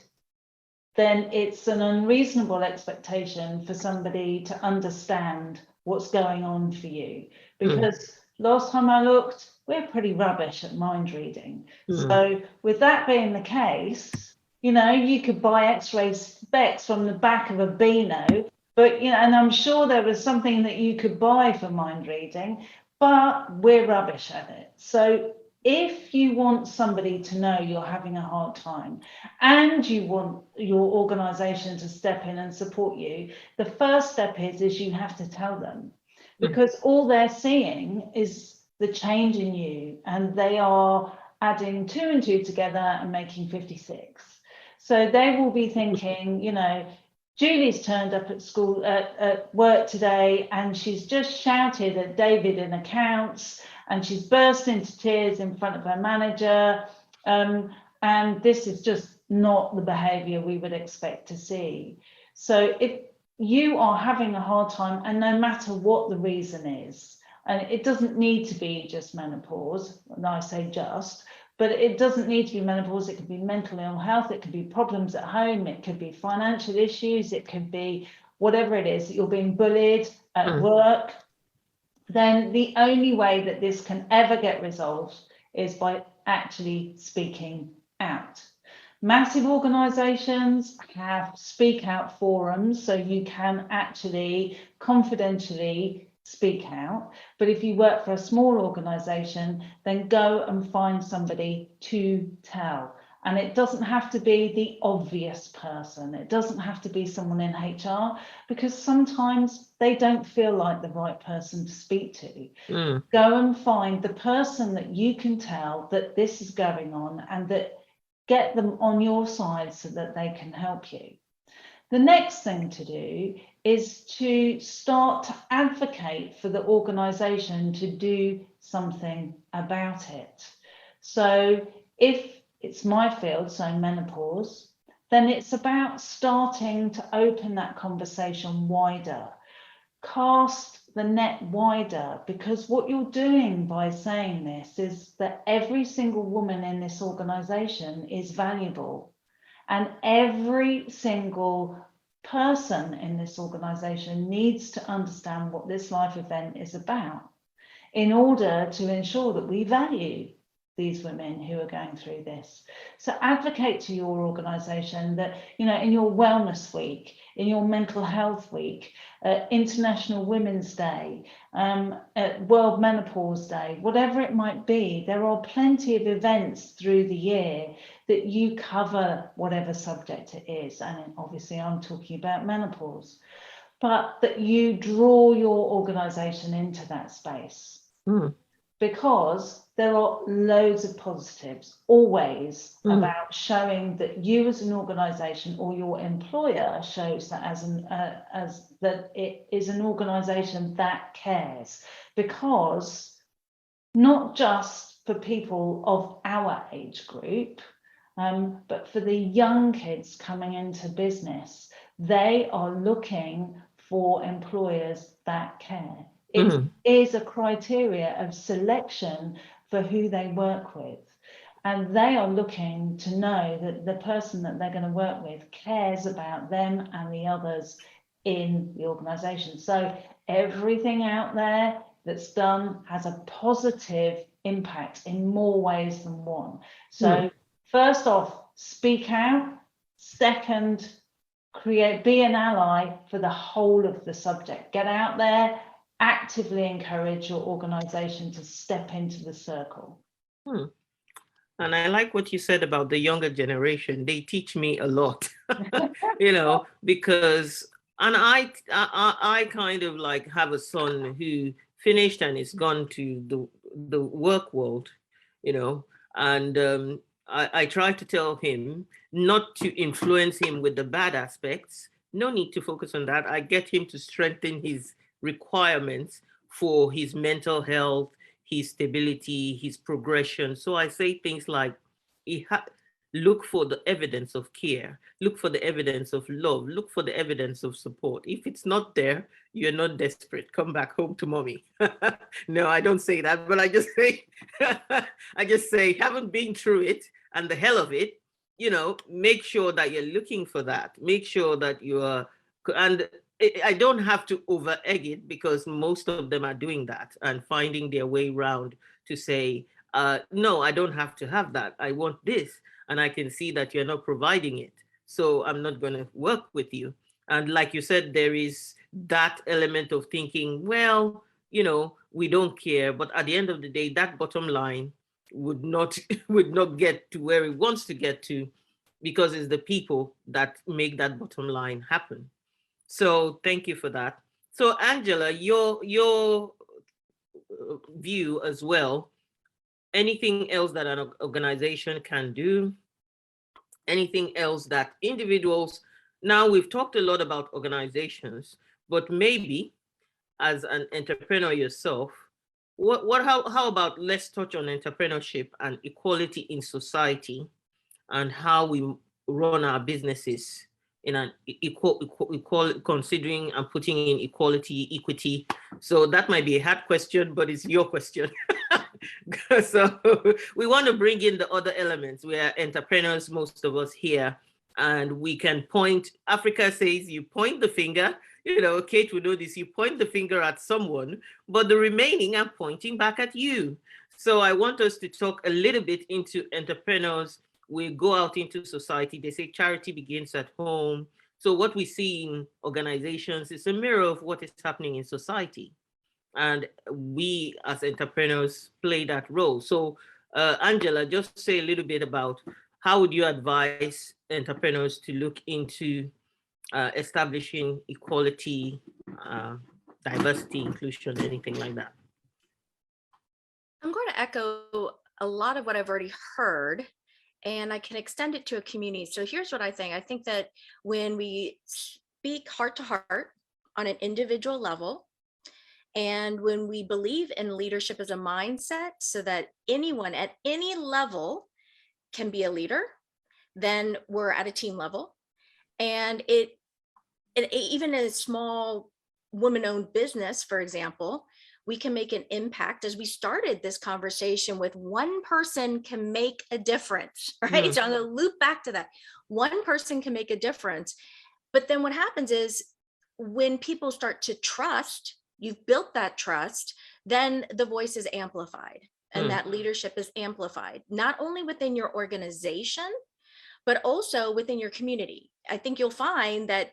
then it's an unreasonable expectation for somebody to understand what's going on for you. Because last time I looked, we're pretty rubbish at mind reading. So with that being the case, you know, you could buy X-ray specs from the back of a Beano, but, you know, and I'm sure there was something that you could buy for mind reading, but we're rubbish at it. So if you want somebody to know you're having a hard time and you want your organization to step in and support you, the first step is you have to tell them, because all they're seeing is the change in you, and they are adding 2 and 2 together and making 56. So they will be thinking, you know, Julie's turned up at school, at work today, and she's just shouted at David in accounts, and she's burst into tears in front of her manager. And this is just not the behavior we would expect to see. So if you are having a hard time, and no matter what the reason is, and it doesn't need to be just menopause, and I say just, but it doesn't need to be menopause. It could be mental ill health, it could be problems at home, it could be financial issues, it could be whatever it is, that you're being bullied at work, then the only way that this can ever get resolved is by actually speaking out. Massive organizations have speak out forums, so you can actually confidentially speak out. But if you work for a small organization, then go and find somebody to tell. And it doesn't have to be the obvious person. It doesn't have to be someone in HR, because sometimes they don't feel like the right person to speak to. Go and find the person that you can tell that this is going on, and that get them on your side so that they can help you. The next thing to do is to start to advocate for the organisation to do something about it. So if it's my field, so menopause, then it's about starting to open that conversation wider, cast the net wider, because what you're doing by saying this is that every single woman in this organisation is valuable, and every single person in this organisation needs to understand what this life event is about in order to ensure that we value these women who are going through this. So advocate to your organisation that, you know, in your wellness week, in your mental health week, International Women's Day, World Menopause Day, whatever it might be, there are plenty of events through the year that you cover whatever subject it is. And obviously I'm talking about menopause, but that you draw your organisation into that space. Because there are loads of positives always about showing that you as an organisation, or your employer shows that as that it is an organisation that cares. Because not just for people of our age group, but for the young kids coming into business, they are looking for employers that care. It is a criteria of selection for who they work with. And they are looking to know that the person that they're going to work with cares about them and the others in the organization. So everything out there that's done has a positive impact in more ways than one. So first off, speak out. Second, be an ally for the whole of the subject. Get out there, actively encourage your organization to step into the circle. And I like what you said about the younger generation. They teach me a lot, you know, because, and I kind of like have a son who finished and is gone to the work world, you know, and I try to tell him not to influence him with the bad aspects. No need to focus on that. I get him to strengthen his requirements for his mental health, his stability, his progression. So I say things like, look for the evidence of care, look for the evidence of love, look for the evidence of support. If it's not there, you're not desperate. Come back home to mommy. No, I don't say that, but I just say, haven't been through it and the hell of it, you know, make sure that you're looking for that. Make sure that you are, and I don't have to over egg it, because most of them are doing that and finding their way around to say, no, I don't have to have that. I want this. And I can see that you're not providing it. So I'm not going to work with you. And like you said, there is that element of thinking, well, you know, we don't care. But at the end of the day, that bottom line would not get to where it wants to get to, because it's the people that make that bottom line happen. So thank you for that. So Angela, your view as well, anything else that an organization can do, anything else that individuals, now we've talked a lot about organizations, but maybe as an entrepreneur yourself, how about let's touch on entrepreneurship and equality in society and how we run our businesses in an equal considering and putting in equality, equity. So that might be a hard question, but it's your question. So we want to bring in the other elements. We are entrepreneurs, most of us here, and we can point. Africa says you point the finger, you know, Kate will know this, you point the finger at someone, but the remaining are pointing back at you. So I want us to talk a little bit into entrepreneurs. We go out into society. They say charity begins at home. So what we see in organizations is a mirror of what is happening in society. And we as entrepreneurs play that role. So Angela, just say a little bit about how would you advise entrepreneurs to look into establishing equality, diversity, inclusion, anything like that? I'm going to echo a lot of what I've already heard, and I can extend it to a community. So here's what I think. I think that when we speak heart to heart on an individual level, and when we believe in leadership as a mindset so that anyone at any level can be a leader, then we're at a team level. And even in a small woman-owned business, for example, we can make an impact. As we started this conversation with, one person can make a difference, right? So I'm going to loop back to that. One person can make a difference. But then what happens is when people start to trust, you've built that trust, then the voice is amplified and that leadership is amplified, not only within your organization, but also within your community. I think you'll find that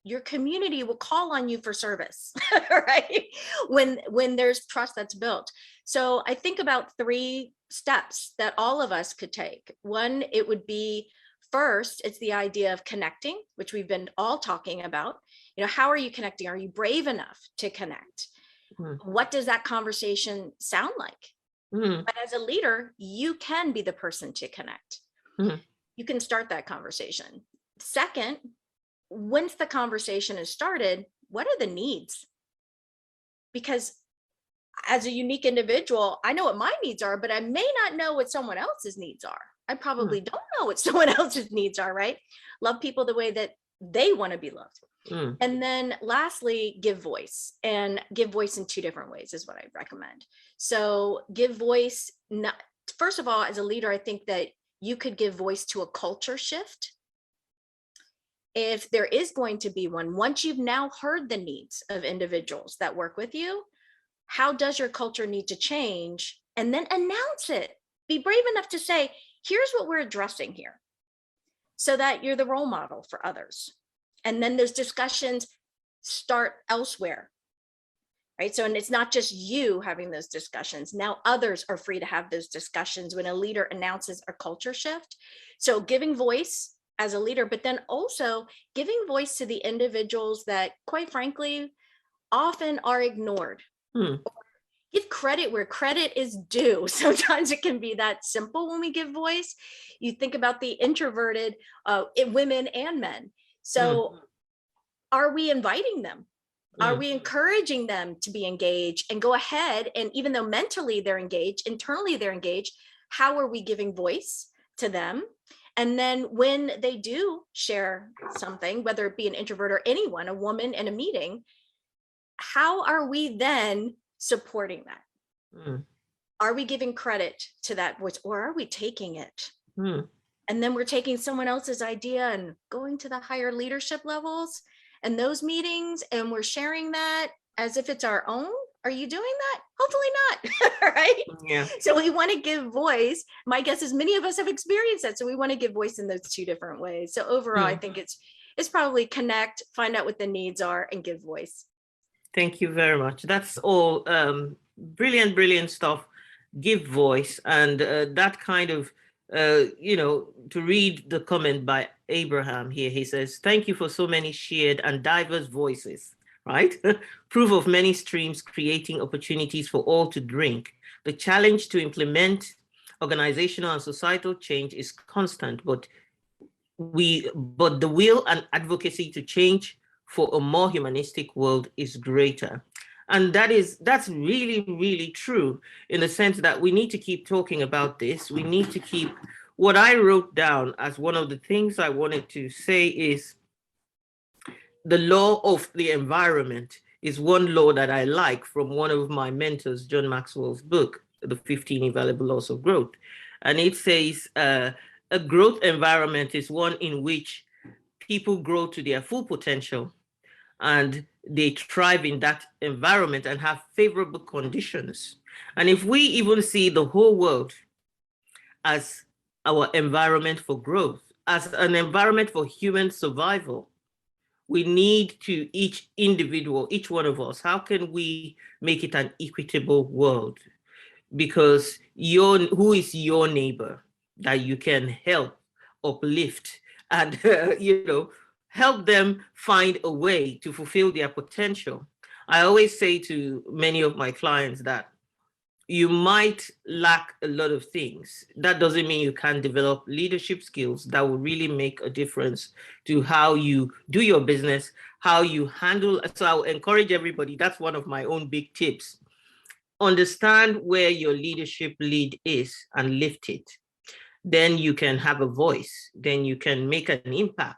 your community will call on you for service, right? When there's trust that's built. So I think about 3 steps that all of us could take. One, it would be, first, it's the idea of connecting, which we've been all talking about. You know, how are you connecting? Are you brave enough to connect? What does that conversation sound like? But as a leader, you can be the person to connect. You can start that conversation. Second, once the conversation is started, what are the needs? Because as a unique individual, I know what my needs are, but I may not know what someone else's needs are. I probably don't know what someone else's needs are, right? Love people the way that they want to be loved. And then lastly, give voice, and give voice in 2 different ways is what I recommend. So give voice, first of all, as a leader, I think that you could give voice to a culture shift if there is going to be one, once you've now heard the needs of individuals that work with you, how does your culture need to change? And then announce it. Be brave enough to say, here's what we're addressing here, so that you're the role model for others. And then those discussions start elsewhere, right? So, and it's not just you having those discussions. Now others are free to have those discussions when a leader announces a culture shift. So giving voice as a leader, but then also giving voice to the individuals that, quite frankly, often are ignored. Give credit where credit is due. Sometimes it can be that simple when we give voice. You think about the introverted women and men. So are we inviting them? Are we encouraging them to be engaged and go ahead? And even though mentally they're engaged, internally they're engaged, how are we giving voice to them? And then when they do share something, whether it be an introvert or anyone, a woman in a meeting, how are we then supporting that? Are we giving credit to that voice, or are we taking it? And then we're taking someone else's idea and going to the higher leadership levels and those meetings, and we're sharing that as if it's our own. Are you doing that? Hopefully not, right? Yeah. So we want to give voice. My guess is many of us have experienced that. So we want to give voice in those two different ways. So overall, I think it's probably connect, find out what the needs are, and give voice. Thank you very much. That's all brilliant stuff. Give voice. And that kind of, to read the comment by Abraham here, he says, thank you for so many shared and diverse voices, right? Proof of many streams creating opportunities for all to drink. The challenge to implement organizational and societal change is constant, but the will and advocacy to change for a more humanistic world is greater. And that's really, really true, in the sense that we need to keep talking about this. We need to keep, what I wrote down as one of the things I wanted to say is the law of the environment is one law that I like from one of my mentors, John Maxwell's book, The 15 Invaluable Laws of Growth. And it says a growth environment is one in which people grow to their full potential and they thrive in that environment and have favorable conditions. And if we even see the whole world as our environment for growth, as an environment for human survival, we need to, each individual, each one of us, how can we make it an equitable world? Because who is your neighbor that you can help, uplift, and help them find a way to fulfill their potential? I always say to many of my clients that you might lack a lot of things. That doesn't mean you can't develop leadership skills that will really make a difference to how you do your business, how you handle. So I'll encourage everybody, that's one of my own big tips. Understand where your leadership lead is and lift it. Then you can have a voice. Then you can make an impact.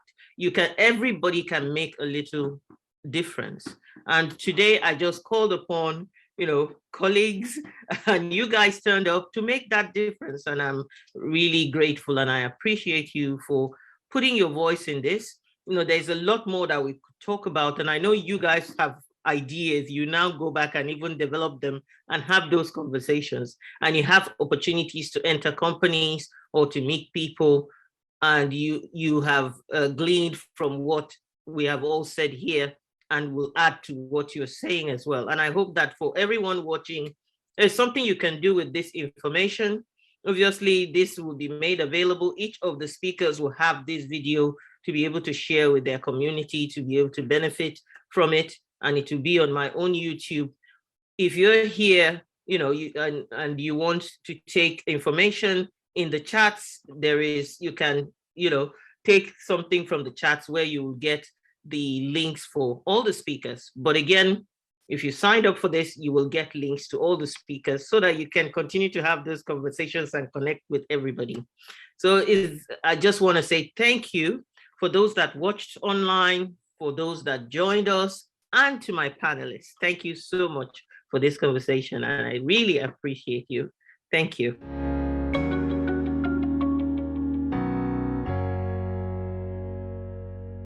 Everybody can make a little difference. And today I just called upon colleagues, and you guys turned up to make that difference. And I'm really grateful, and I appreciate you for putting your voice in this. There's a lot more that we could talk about, and I know you guys have ideas. You now go back and even develop them and have those conversations, and you have opportunities to enter companies or to meet people, and you have gleaned from what we have all said here, and will add to what you're saying as well. And I hope that for everyone watching, there's something you can do with this information. Obviously, this will be made available. Each of the speakers will have this video to be able to share with their community, to be able to benefit from it, and it will be on my own YouTube. If you're here, and you want to take information in the chats, you can, take something from the chats where you will get the links for all the speakers. But again, if you signed up for this, you will get links to all the speakers so that you can continue to have those conversations and connect with everybody. So I just want to say thank you for those that watched online, for those that joined us, and to my panelists. Thank you so much for this conversation, and I really appreciate you. Thank you.